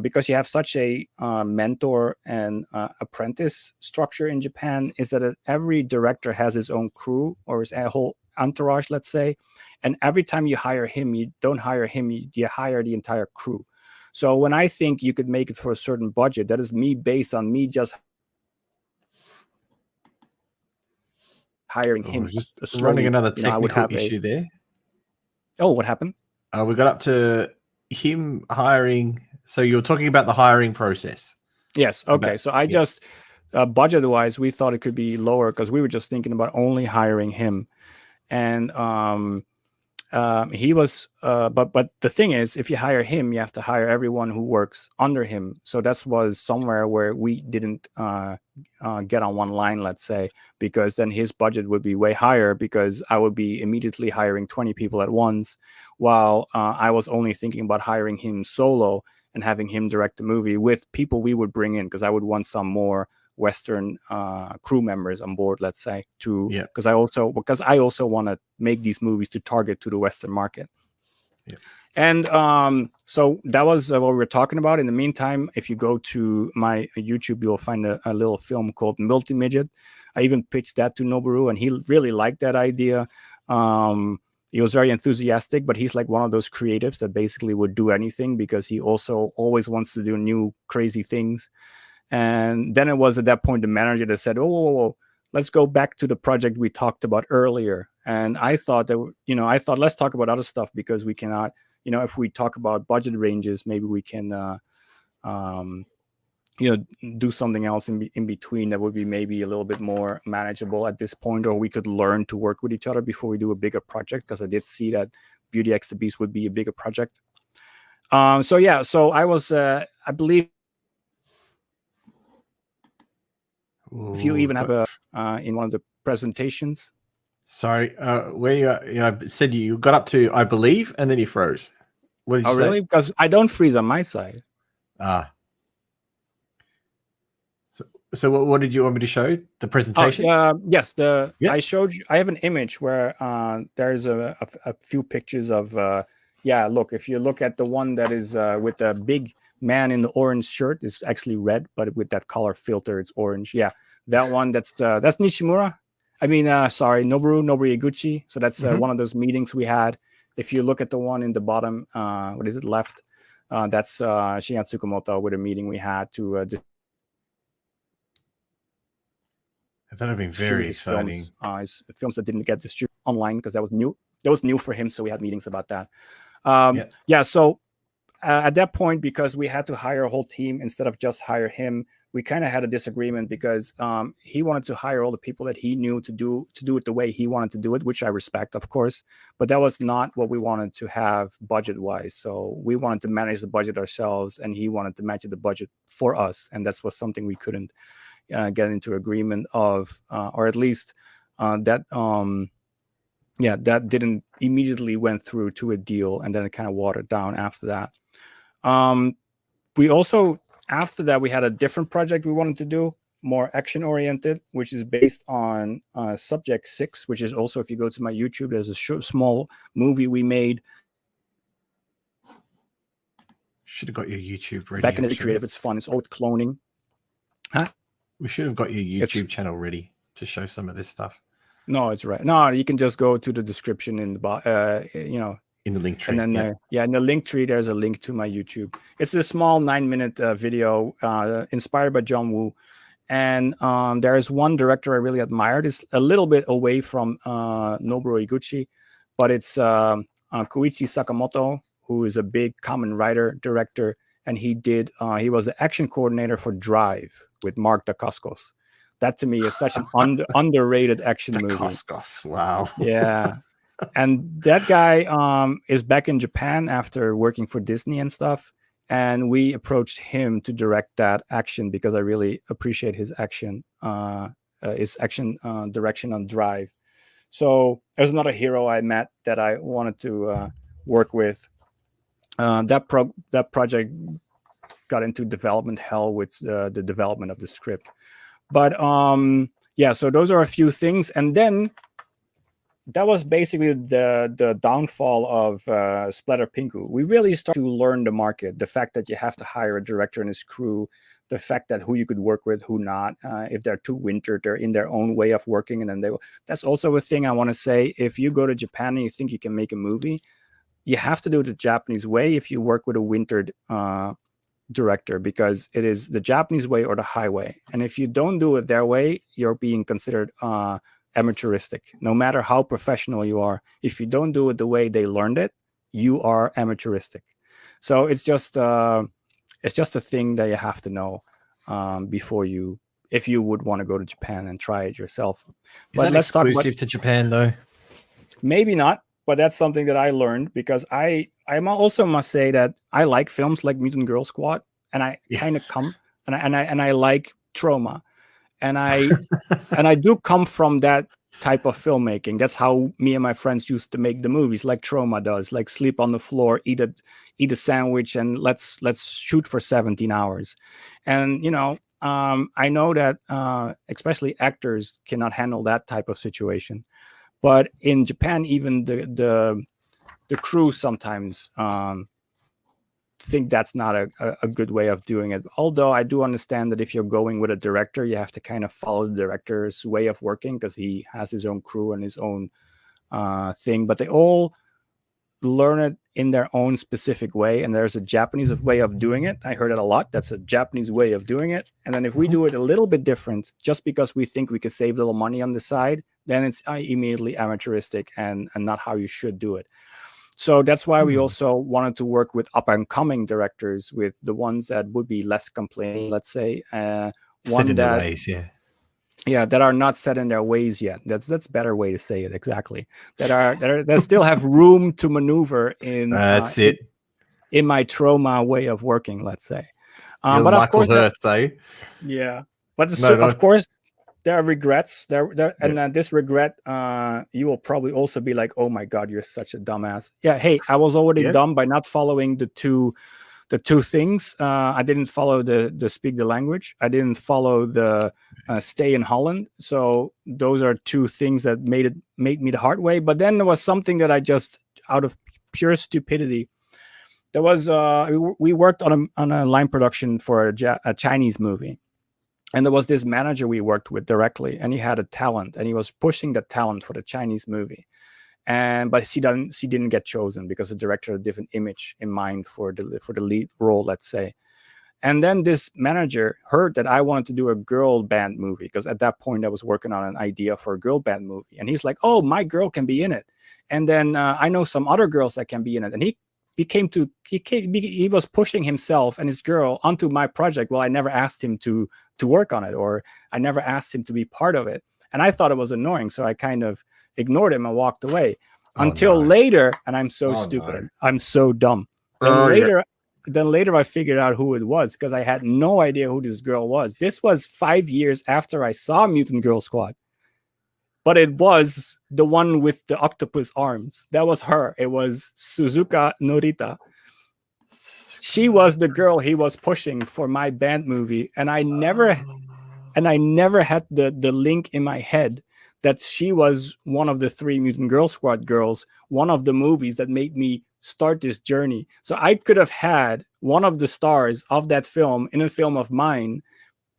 because you have such a mentor and apprentice structure in Japan, is that every director has his own crew or his whole entourage, let's say. And every time you hire him, you don't hire him, you hire the entire crew. So when I think you could make it for a certain budget, that is me based on me just hiring him. Just running another technical issue there. Oh, what happened? We got up to him hiring. So you're talking about the hiring process. Yes. Okay. So I just budget-wise, we thought it could be lower because we were just thinking about only hiring him, and he was. But the thing is, if you hire him, you have to hire everyone who works under him. So that was somewhere where we didn't get on one line, let's say, because then his budget would be way higher because I would be immediately hiring 20 people at once, while I was only thinking about hiring him solo and having him direct the movie with people we would bring in, because I would want some more Western crew members on board, let's say, because I also want to make these movies to target to the Western market. Yeah. And so that was what we were talking about. In the meantime, if you go to my YouTube, you'll find a little film called Multi-Midget. I even pitched that to Noboru, and he really liked that idea. He was very enthusiastic, but he's like one of those creatives that basically would do anything because he also always wants to do new crazy things. And then it was at that point the manager that said, whoa, let's go back to the project we talked about earlier. And I thought that, let's talk about other stuff because we cannot, if we talk about budget ranges, maybe we can, do something else in between that would be maybe a little bit more manageable at this point, or we could learn to work with each other before we do a bigger project, because I did see that Beauty X the Beast would be a bigger project. So I was, I believe, if you even have in one of the presentations. Sorry, where you said you got up to, I believe, and then you froze. What did you say? Really? Because I don't freeze on my side. So what did you want me to show? The presentation? Yes. I showed you. I have an image where there's a few pictures of. Look, if you look at the one that is with the big man in the orange shirt, is actually red, but with that color filter, it's orange. Yeah, that one. That's Nishimura. I mean, Noboru Iguchi. So that's one of those meetings we had. If you look at the one in the bottom, what is it left? That's Shinya Tsukamoto with a meeting we had to. That would have been very exciting. Films that didn't get distributed online because that was new. That was new for him, so we had meetings about that. So at that point, because we had to hire a whole team instead of just hire him, we kind of had a disagreement because he wanted to hire all the people that he knew to do it the way he wanted to do it, which I respect, of course. But that was not what we wanted to have budget-wise. So we wanted to manage the budget ourselves, and he wanted to match the budget for us, and that was something we couldn't get into agreement of, or at least that didn't immediately went through to a deal, and then it kind of watered down after that. We also, after that, we had a different project we wanted to do, more action oriented, which is based on Subject 6, which is also, if you go to my YouTube, there's a small movie we made. Should have got your YouTube ready. Back in the creative, it's fun. It's old cloning. Huh? We should have got your YouTube channel ready to show some of this stuff. No, it's right. No, you can just go to the description in the in the link tree. And then in the link tree, there's a link to my YouTube. It's a small 9-minute video inspired by John Woo. And there is one director I really admired. It's a little bit away from Noboru Iguchi, but it's Koichi Sakamoto, who is a big Kamen Rider director. And he was the action coordinator for Drive with Mark Dacascos. That to me is such an underrated action movie. Dacascos, wow. Yeah. And that guy is back in Japan after working for Disney and stuff. And we approached him to direct that action because I really appreciate his action direction on Drive. So there's another hero I met that I wanted to work with. That project got into development hell with the development of the script. But so those are a few things. And then that was basically the downfall of Splatter Pinku. We really started to learn the market, the fact that you have to hire a director and his crew, the fact that who you could work with, who not. If they're too wintered, they're in their own way of working. And then that's also a thing I want to say. If you go to Japan and you think you can make a movie, you have to do it the Japanese way if you work with a wintered director, because it is the Japanese way or the highway. And if you don't do it their way, you're being considered amateuristic. No matter how professional you are, if you don't do it the way they learned it, you are amateuristic. So it's just a thing that you have to know before you, if you would want to go to Japan and try it yourself. Is that exclusive to Japan though? Maybe not, but that's something that I learned, because I also must say that I like films like Mutant Girls Squad, and I kind of come and I like trauma, and I do come from that type of filmmaking. That's how me and my friends used to make the movies, like Trauma does, like sleep on the floor, eat a sandwich, and let's shoot for 17 hours. And I know that especially actors cannot handle that type of situation. But in Japan, even the crew sometimes think that's not a good way of doing it. Although I do understand that if you're going with a director, you have to kind of follow the director's way of working, because he has his own crew and his own thing. But they all learn it in their own specific way, and there's a Japanese way of doing it. I heard it a lot. That's a Japanese way of doing it. And then if we do it a little bit different, just because we think we could save a little money on the side, then it's immediately amateuristic and not how you should do it. So that's why we also wanted to work with up and coming directors, with the ones that would be less complaining, let's say, set in their ways, that are not set in their ways yet. That's a better way to say it. Exactly. That still have room to maneuver in. That's it. In my trauma way of working, let's say. But Michael of course, Hurts, yeah. But of course, there are regrets there, and this regret, you will probably also be like, "Oh my God, you're such a dumbass." Yeah. Hey, I was already dumb by not following the two things. I didn't follow the speak the language. I didn't follow the stay in Holland. So those are two things that made me the hard way. But then there was something that I just, out of pure stupidity, there was we worked on a line production for a Chinese movie, and there was this manager we worked with directly, and he had a talent, and he was pushing the talent for the Chinese movie. But she didn't get chosen because the director had a different image in mind for the lead role, let's say. And then this manager heard that I wanted to do a girl band movie, because at that point I was working on an idea for a girl band movie. And he's like, "Oh, my girl can be in it. And then I know some other girls that can be in it." And he was pushing himself and his girl onto my project. Well, I never asked him to work on it, or I never asked him to be part of it. And I thought it was annoying, so I kind of ignored him and walked away until later. And I'm so stupid. No. I'm so dumb. Then later I figured out who it was, because I had no idea who this girl was. This was 5 years after I saw Mutant Girls Squad. But it was the one with the octopus arms. That was her. It was Suzuka Norita. She was the girl he was pushing for my band movie. And I never had the link in my head that she was one of the 3 Mutant Girls Squad girls, one of the movies that made me start this journey. So I could have had one of the stars of that film in a film of mine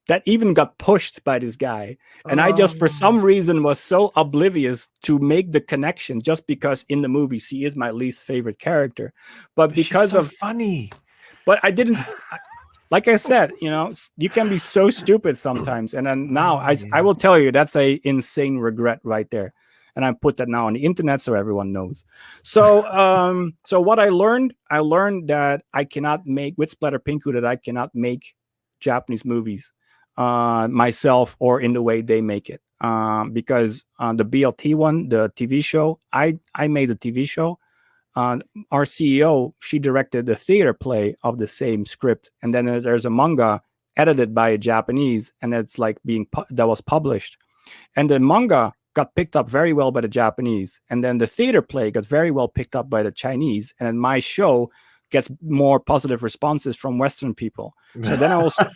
that even got pushed by this guy. And I just, for some reason, was so oblivious to make the connection, just because in the movie she is my least favorite character. But because she's so funny. But I didn't... Like I said, you can be so stupid sometimes. And then now I will tell you, that's a insane regret right there. And I put that now on the internet so everyone knows. So so what I learned that I cannot make, with Splatter Pinku, that I cannot make Japanese movies myself or in the way they make it. Because the BLT one, the TV show, I made a TV show. Our CEO, she directed the theater play of the same script, and then there's a manga edited by a Japanese, and it's like that was published, and the manga got picked up very well by the Japanese, and then the theater play got very well picked up by the Chinese, and then my show gets more positive responses from Western people. So then I also,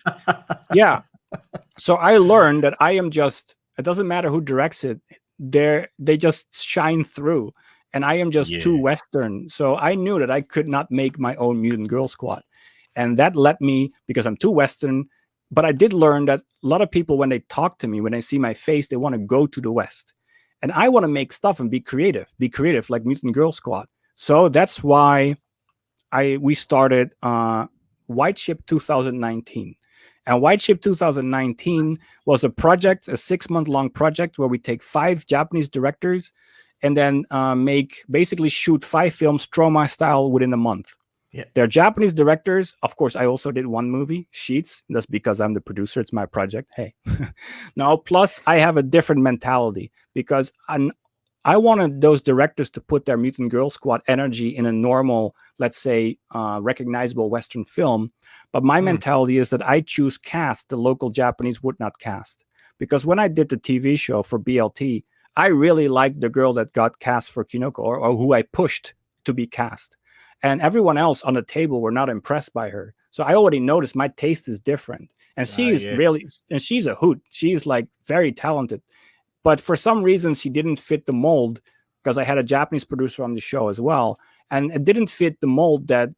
so I learned that I am just, it doesn't matter who directs it, they just shine through. And I am just too Western. So I knew that I could not make my own Mutant Girl Squad. And that let me, because I'm too Western. But I did learn that a lot of people, when they talk to me, when they see my face, they want to go to the West. And I want to make stuff and be creative like Mutant Girl Squad. So that's why we started White Ship 2019. And White Ship 2019 was a project, a 6-month long project, where we take 5 Japanese directors and then basically shoot 5 films Troma style within a month. Yeah. They're Japanese directors. Of course, I also did one movie, Sheets. That's because I'm the producer. It's my project. Hey. Now, plus I have a different mentality because I wanted those directors to put their Mutant Girls Squad energy in a normal, let's say, recognizable Western film. But my mentality is that I choose cast the local Japanese would not cast. Because when I did the TV show for BLT, I really liked the girl that got cast for Kinoko, or who I pushed to be cast. And everyone else on the table were not impressed by her. So I already noticed my taste is different. And she is really, and she's a hoot. She's like very talented. But for some reason, she didn't fit the mold, because I had a Japanese producer on the show as well. And it didn't fit the mold that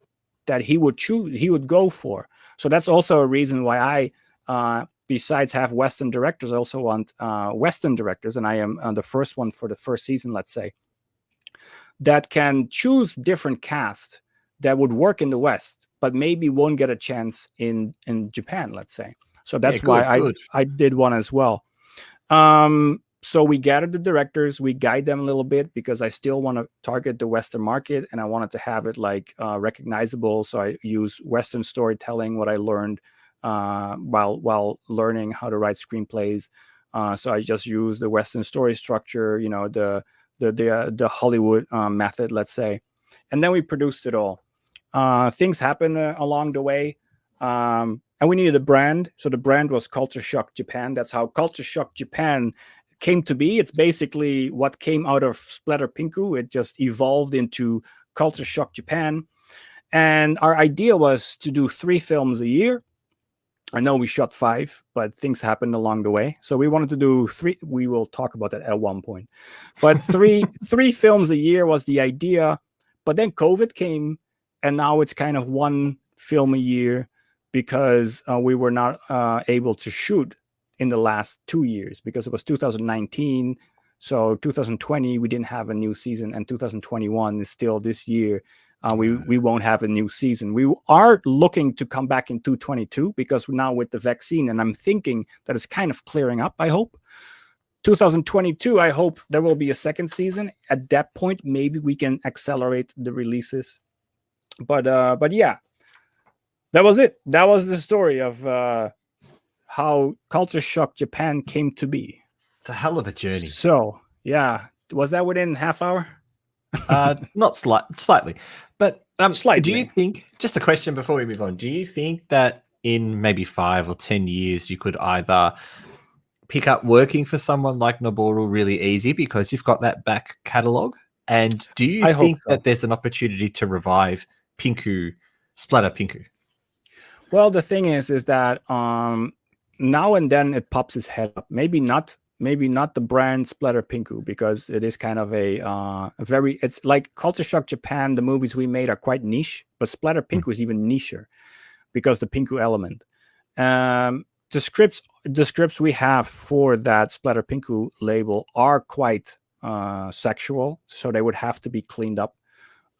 he would go for. So that's also a reason why I, besides have Western directors, I also want Western directors. And I am the first one for the first season, let's say, that can choose different cast that would work in the West, but maybe won't get a chance in Japan, let's say. So that's why I did one as well. So we gathered the directors, we guide them a little bit, because I still want to target the Western market, and I wanted to have it like recognizable. So I use Western storytelling, what I learned while learning how to write screenplays. So I just use the Western story structure, the Hollywood method, let's say. And then we produced it all. Things happened along the way. And we needed a brand. So the brand was CultureSHOCK Japan. That's how CultureSHOCK Japan came to be. It's basically what came out of Splatter Pinku. It just evolved into CultureSHOCK Japan. And our idea was to do 3 films a year. I know we shot 5, but things happened along the way. So we wanted to do 3. We will talk about that at one point. But 3 films a year was the idea. But then COVID came, and now it's kind of 1 film a year, because we were not able to shoot in the last 2 years, because it was 2019. So 2020, we didn't have a new season, and 2021 is still this year. We won't have a new season. We are looking to come back in 2022, because now with the vaccine, and I'm thinking that it's kind of clearing up, I hope. 2022, I hope there will be a second season. At that point, maybe we can accelerate the releases. But yeah, that was it. That was the story of how CultureSHOCK Japan came to be. It's a hell of a journey. So yeah, was that within half hour? Not slightly, but slightly. Do you think, just a question before we move on, do you think that in maybe 5 or 10 years you could either pick up working for someone like Noboru really easy because you've got that back catalog? And do you think that there's an opportunity to revive Pinku, Splatter Pinku? Well, the thing is that now and then it pops its head up. Maybe not the brand Splatter Pinku, because it is kind of a very, it's like CultureSHOCK Japan. The movies we made are quite niche, but Splatter Pinku is even nicher because the Pinku element. The scripts we have for that Splatter Pinku label are quite sexual, so they would have to be cleaned up.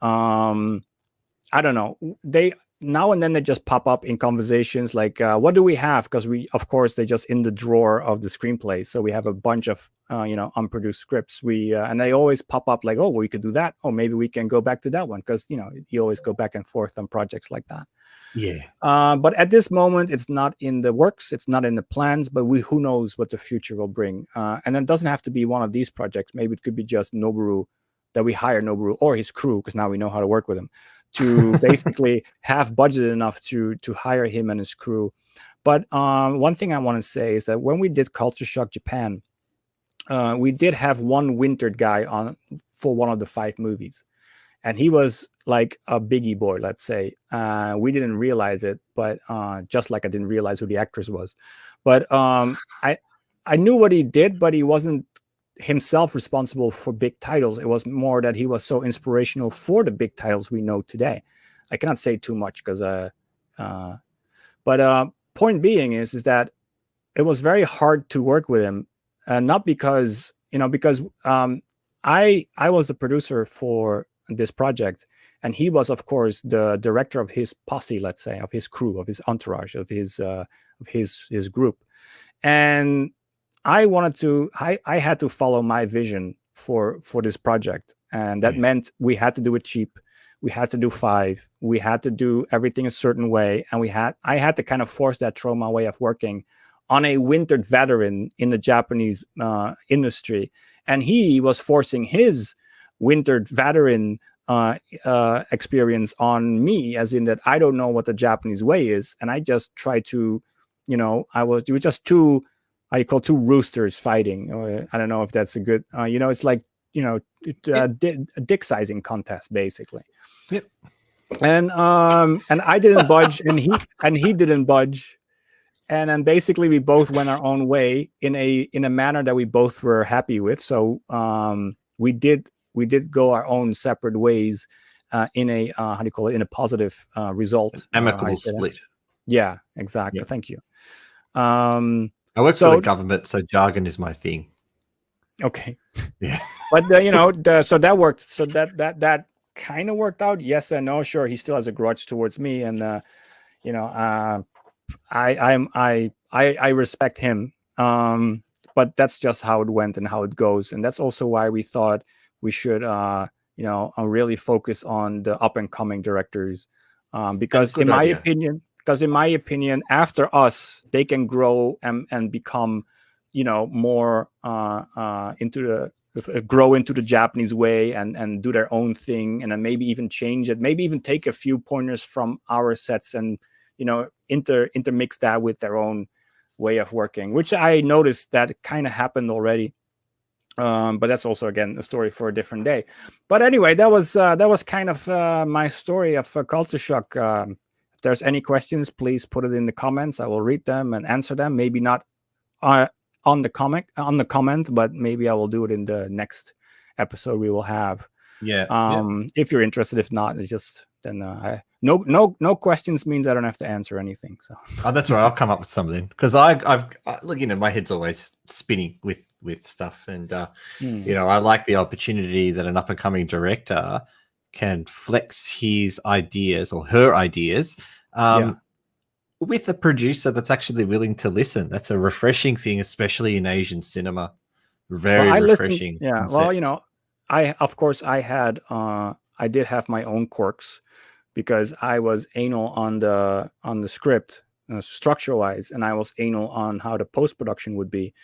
I don't know. They now and then they just pop up in conversations like, what do we have? Because they just in the drawer of the screenplay. So we have a bunch of, unproduced scripts. And they always pop up like, oh, well, we could do that. Oh, maybe we can go back to that one. Because, you always go back and forth on projects like that. Yeah. But at this moment, it's not in the works. It's not in the plans, but who knows what the future will bring. And it doesn't have to be one of these projects. Maybe it could be just Noboru, that we hire Noboru or his crew, because now we know how to work with him, to basically have budget enough to hire him and his crew. But one thing I want to say is that when we did CultureSHOCK Japan, we did have one wintered guy on for one of the 5 movies. And he was like a biggie boy, let's say. We didn't realize it, but just like I didn't realize who the actress was. But I knew what he did, but he wasn't himself responsible for big titles. It was more that he was so inspirational for the big titles we know today. I cannot say too much because but point being is that it was very hard to work with him, not because I was the producer for this project, and he was of course the director of his posse, let's say, of his crew, of his entourage, of his group. And I had to follow my vision for this project, and that meant we had to do it cheap. We had to do 5. We had to do everything a certain way, and I had to kind of force that Troma way of working on a wintered veteran in the Japanese industry, and he was forcing his wintered veteran experience on me, as in that I don't know what the Japanese way is, and I just try to, it was just two roosters fighting. I don't know if that's a good, it's like, a dick sizing contest basically. Yep. And I didn't budge, and he didn't budge, and then basically we both went our own way in a manner that we both were happy with. So we did go our own separate ways in a in a positive result. Amicable split. Yeah, exactly. Yep. Thank you. I work for the government, so jargon is my thing. Okay. Yeah. But so that worked. So that kind of worked out. Yes and no. Sure, he still has a grudge towards me, and I respect him. But that's just how it went and how it goes, and that's also why we thought we should really focus on the up and coming directors, because in my opinion, after us, they can grow and become, more grow into the Japanese way and do their own thing, and then maybe even change it, maybe even take a few pointers from our sets and, intermix that with their own way of working, which I noticed that kind of happened already. But that's also, again, a story for a different day. But anyway, that was kind of my story of CultureSHOCK. If there's any questions, please put it in the comments. I will read them and answer them.Maybe not on the comment, but maybe I will do it in the next episode we will have. Yeah. If you're interested. If not, it's just then no questions means I don't have to answer anything. So that's right. I'll come up with something, because I've look, my head's always spinning with stuff, and I like the opportunity that an up and coming director can flex his ideas or her ideas with a producer that's actually willing to listen. That's a refreshing thing, especially in Asian cinema. Very refreshing. Yeah. Concept. Well, I did have my own quirks, because I was anal on the script structure wise, and I was anal on how the post-production would be,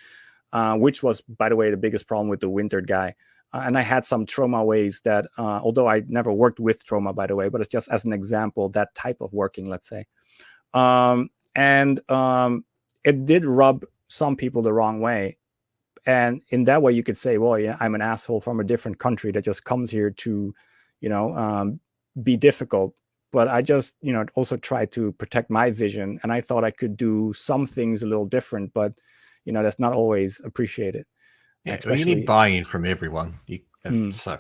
which was, by the way, the biggest problem with the wintered guy. And I had some Troma ways that, although I never worked with Troma, by the way, but it's just as an example, that type of working, let's say. And it did rub some people the wrong way. And in that way, you could say, well, yeah, I'm an asshole from a different country that just comes here to, be difficult. But I just, also tried to protect my vision. And I thought I could do some things a little different, but, that's not always appreciated. Yeah, you need buy-in from everyone. So,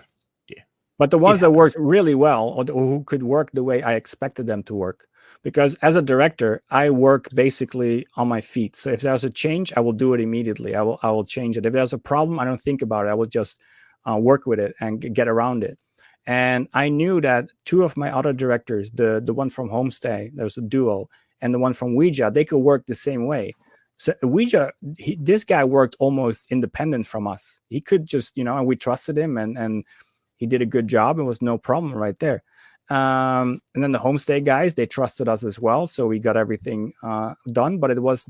yeah. But the ones that worked really well, or who could work the way I expected them to work, because as a director, I work basically on my feet. So if there's a change, I will do it immediately. I will change it. If there's a problem, I don't think about it. I will just work with it and get around it. And I knew that 2 of my other directors, the one from Homestay, there's a duo, and the one from Ouija, they could work the same way. So Ouija, this guy worked almost independent from us. He could just, and we trusted him, and he did a good job. It was no problem right there. And then the Homestay guys, they trusted us as well, so we got everything done. But it was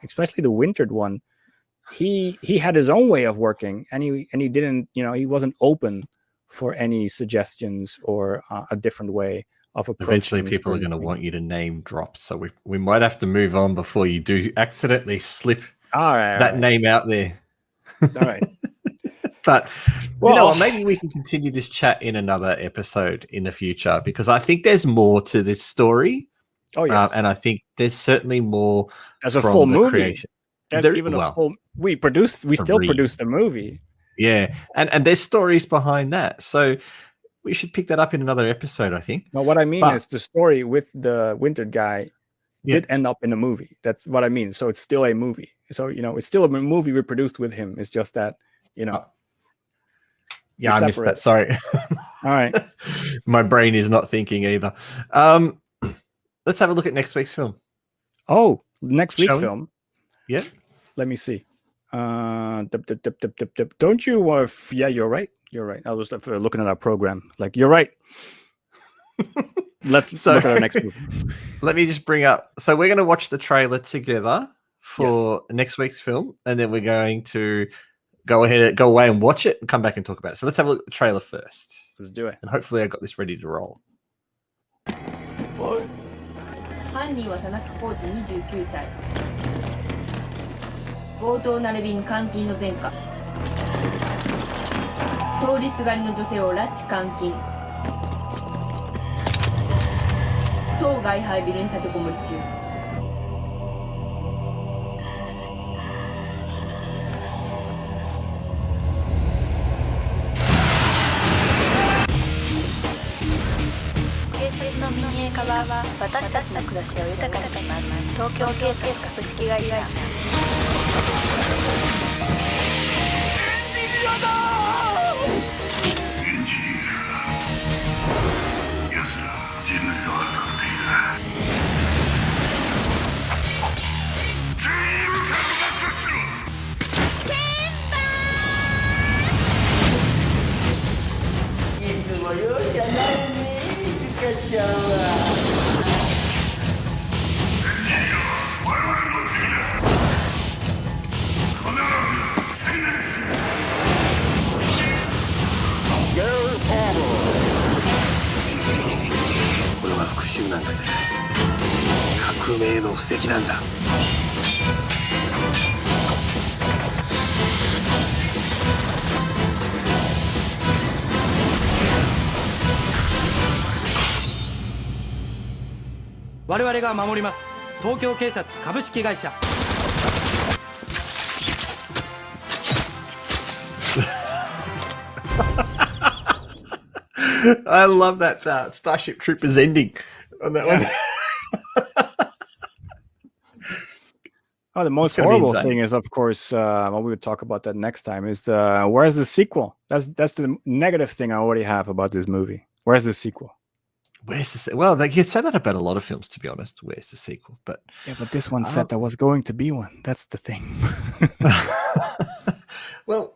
especially the wintered one. He had his own way of working, and he didn't, he wasn't open for any suggestions or a different way of approaching. Eventually, people are going to want you to name drop, so we might have to move on before you do accidentally slip that name out there. All right. But you know what? Maybe we can continue this chat in another episode in the future, because I think there's more to this story. Oh yeah, and I think there's certainly more. There's a full movie. There's even a full. We still produced the movie. Yeah, and there's stories behind that. So we should pick that up in another episode, I think. No, what I mean is the story with the wintered guy did end up in a movie. That's what I mean. So it's still a movie. So, it's still a movie we produced with him. It's just that, Yeah, I missed that. Sorry. All right. My brain is not thinking either. Let's have a look at next week's film. Oh, next week's film? Yeah. Let me see. Don't you? Yeah, you're right. You're right. I was looking at our program. Like, you're right. Let's look at our next movie. Let me just bring up. So we're going to watch the trailer together for next week's film, and then we're going to go away and watch it and come back and talk about it. So let's have a look at the trailer first. Let's do it. And hopefully I got this ready to roll. What? 犯人は田中コーチ29歳。強盗並びに監禁の前科。通りすがりの女性を拉致監禁。当該廃ビルに立てこもり中。警察の民営化は私たちの暮らしを豊かにします。東京警察株式会社。いつも容赦ないね、リカちゃんは。これは復讐なんかじゃない。革命の布石なんだ。我々が守ります。東京警察株式会社。I love that Starship Troopers ending on that one. Oh, the most horrible thing is, of course, well, we would talk about that next time, is where's the sequel? That's the negative thing I already have about this movie. Where's the sequel? Well, you say that about a lot of films, to be honest. Where's the sequel? But yeah, but this one said there was going to be one. That's the thing. Well,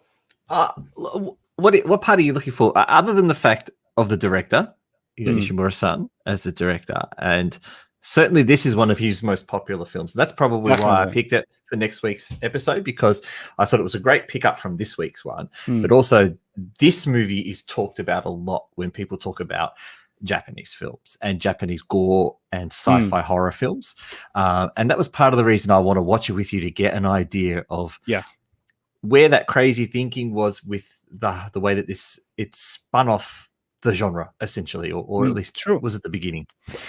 what part are you looking for? Other than the fact of the director, Nishimura-san as the director, and certainly this is one of his most popular films. That's probably why I picked it for next week's episode, because I thought it was a great pickup from this week's one. But also, this movie is talked about a lot when people talk about Japanese films and Japanese gore and sci-fi horror films. And that was part of the reason I want to watch it with you, to get an idea of where that crazy thinking was with the way that it spun off the genre, essentially, or at least was at the beginning.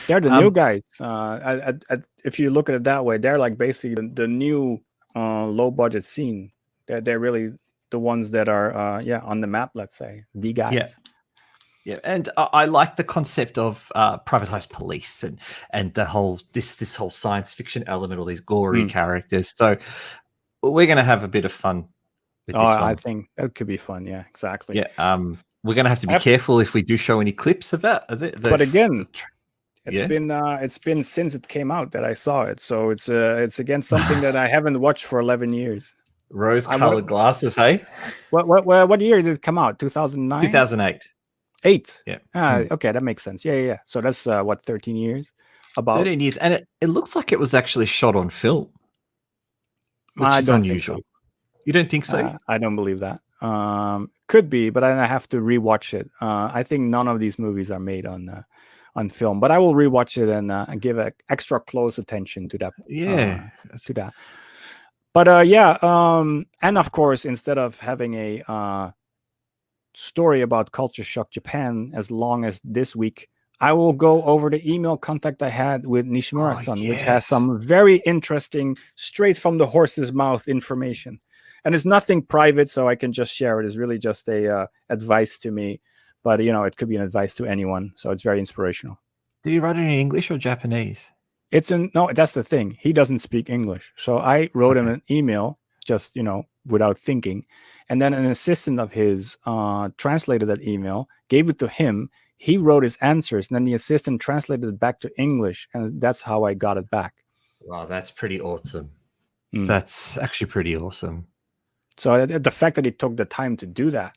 They're the new guys. If you look at it that way, they're like basically the new low budget scene. They're really the ones that are on the map, let's say, the guys. Yeah, and I like the concept of privatized police and the whole this whole science fiction element, all these gory characters. So we're going to have a bit of fun with this one. I think that could be fun. Yeah, exactly. Yeah. We're going to have to be careful if we do show any clips of that. But again, it's been since it came out that I saw it, so it's again something that I haven't watched for 11 years. Rose-colored glasses, hey? What year did it come out? 2009? 2008. 8. Yeah. Okay, that makes sense. Yeah. So that's 13 years? About 13 years, and it looks like it was actually shot on film, which is unusual. You don't think so? I don't believe that. Could be, but I have to rewatch it. I think none of these movies are made on film, but I will rewatch it and give extra close attention to that. To that. But and of course, instead of having a story about Culture Shock Japan as long as this week, I will go over the email contact I had with Nishimura-san, which has some very interesting, straight from the horse's mouth information. And it's nothing private, so I can just share it. It's really just a advice to me. But, it could be an advice to anyone. So it's very inspirational. Did he write it in English or Japanese? No, that's the thing. He doesn't speak English. So I wrote him an email, just, without thinking. And then an assistant of his translated that email, gave it to him. He wrote his answers, and then the assistant translated it back to English. And that's how I got it back. Wow, that's pretty awesome. That's actually pretty awesome. So the fact that he took the time to do that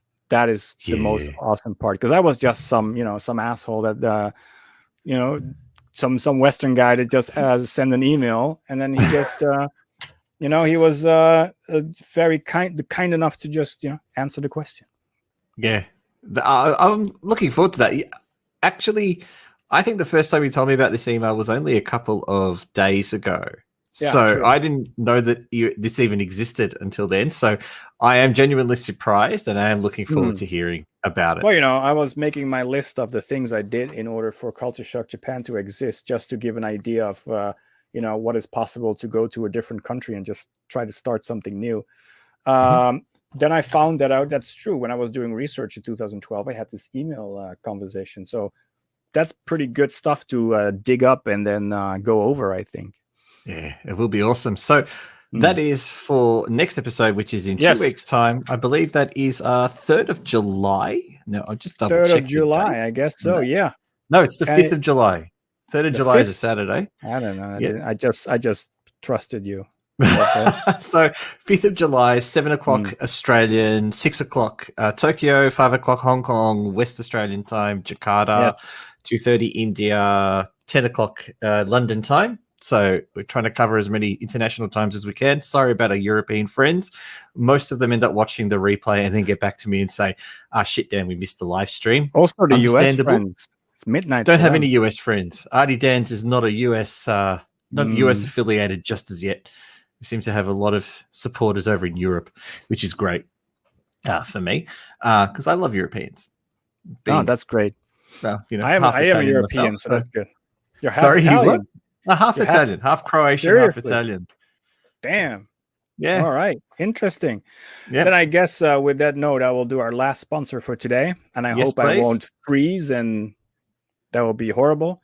is the most awesome part. Because I was just some asshole that some Western guy that just sent an email, and then he just he was very kind enough to just answer the question. Yeah, I'm looking forward to that. Actually, I think the first time you told me about this email was only a couple of days ago. Yeah, so true. I didn't know that this even existed until then. So I am genuinely surprised, and I am looking forward to hearing about it. Well, I was making my list of the things I did in order for CultureSHOCK Japan to exist, just to give an idea of what is possible to go to a different country and just try to start something new. Then I found that out. That's true. When I was doing research in 2012, I had this email conversation. So that's pretty good stuff to dig up and then go over, I think. Yeah, it will be awesome. So that is for next episode, which is in 2 weeks' time. I believe that is 3rd of July. No, I'll just double check. 3rd of July, I guess so. Yeah. No, it's the 5th of July. 3rd of July 5th? is a Saturday. I don't know. Yeah. I just trusted you. So 5th of July, 7 o'clock Australian, 6 o'clock Tokyo, 5 o'clock Hong Kong, West Australian time, Jakarta, 2:30 India, 10 o'clock London time. So we're trying to cover as many international times as we can. Sorry about our European friends. Most of them end up watching the replay and then get back to me and say, shit, Dan, we missed the live stream. Also the US friends. It's midnight. Don't have any US friends. Arty Dans is not a US, not US affiliated just as yet. We seem to have a lot of supporters over in Europe, which is great for me because I love Europeans. That's great. Well, I am a European, so that's good. You're half Sorry, Italian. Half Italian, half Croatian, Seriously? half Italian. Damn. Yeah. All right. Interesting. Yeah. Then I guess with that note, I will do our last sponsor for today, and I hope I won't freeze, and that will be horrible.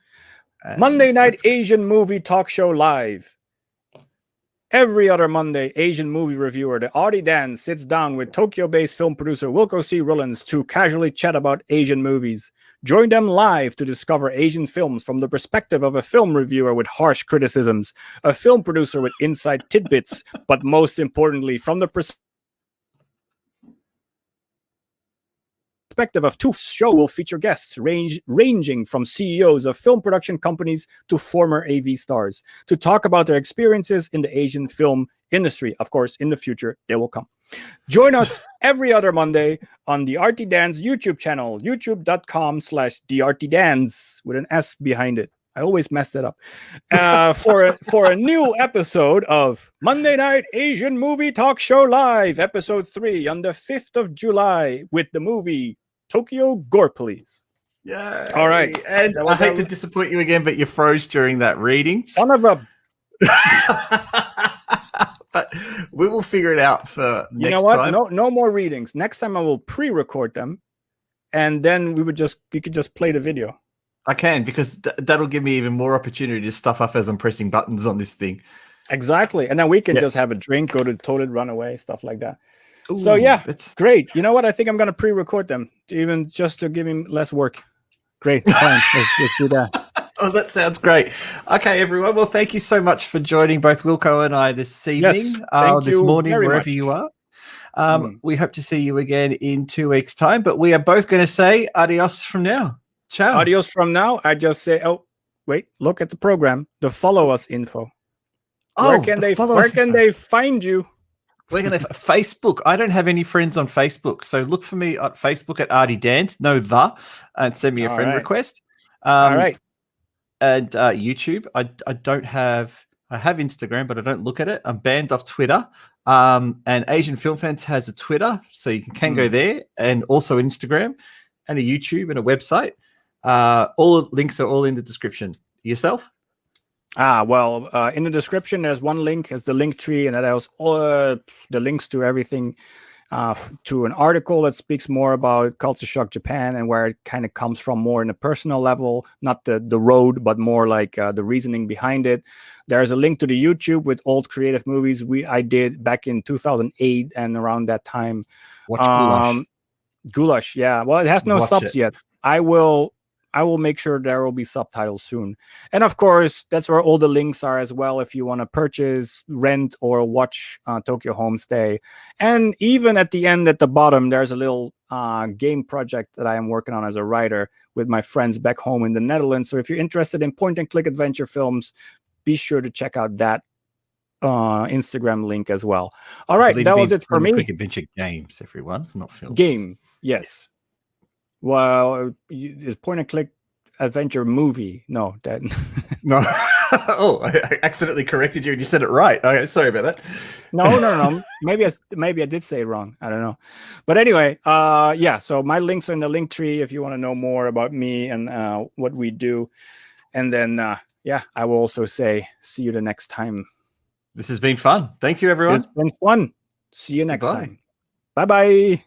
Monday Night Asian Movie Talk Show Live. Every other Monday, Asian movie reviewer, the Arty Dans, sits down with Tokyo-based film producer Wilco C Rullens to casually chat about Asian movies. Join them live to discover Asian films from the perspective of a film reviewer with harsh criticisms, a film producer with inside tidbits, but most importantly, from the perspective of two show will feature guests ranging from CEOs of film production companies to former AV stars to talk about their experiences in the Asian film industry. Of course, in the future, they will come. Join us every other Monday on the Arty Dans YouTube channel, youtube.com/theartydans with an S behind it. I always messed it up. For a new episode of Monday Night Asian Movie Talk Show Live, episode 3 on the 5th of July with the movie Tokyo Gore Police. Yeah. All right. And I hate to disappoint you again, but you froze during that reading. Son of a... But we will figure it out for next time. You know what? No more readings. Next time I will pre-record them, and then we could just play the video. I can, because that'll give me even more opportunity to stuff up as I'm pressing buttons on this thing. Exactly. And then we can just have a drink, go to the toilet, run away, stuff like that. Ooh, so yeah, that's great. You know what? I think I'm going to pre-record them, even just to give him less work. Great. Fine. Let's do that. Oh, that sounds great. Okay, everyone. Well, thank you so much for joining both Wilco and I this evening, this morning, wherever you are. We hope to see you again in 2 weeks' time, but we are both going to say adios from now. Ciao. Adios from now. I just say, wait, look at the program, the follow us info. Where can they find you? Where can they Facebook? I don't have any friends on Facebook, so look for me at Facebook at Arty Dans, and send me a friend request. All right. And YouTube. I don't have. I have Instagram, but I don't look at it. I'm banned off Twitter. And Asian Film Fans has a Twitter, so you can go there, and also Instagram, and a YouTube, and a website. All links are all in the description. Yourself? Well, in the description, there's one link. It's the link tree, and that has all the links to everything, to an article that speaks more about CultureSHOCK Japan and where it kind of comes from more in a personal level, not the road, but more like the reasoning behind it. There's a link to the YouTube with old creative movies I did back in 2008 and around that time. Watch Goulash. Goulash, yeah. Well, it has no subs yet. I will I will make sure there will be subtitles soon. And of course, that's where all the links are as well if you want to purchase, rent, or watch Tokyo Homestay. And even at the end, at the bottom, there's a little game project that I am working on as a writer with my friends back home in the Netherlands. So if you're interested in point-and-click adventure films, be sure to check out that Instagram link as well. All right, that was it for me. Point-and-click adventure games, everyone, not films. Game, yes. Well, is point-and-click adventure movie? No, that No. Oh, I accidentally corrected you and you said it right. Okay, sorry about that. No. Maybe I did say it wrong. I don't know. But anyway, yeah. So my links are in the link tree if you want to know more about me and what we do. And then, yeah, I will also say, see you the next time. This has been fun. Thank you, everyone. It's been fun. See you next time. Bye-bye.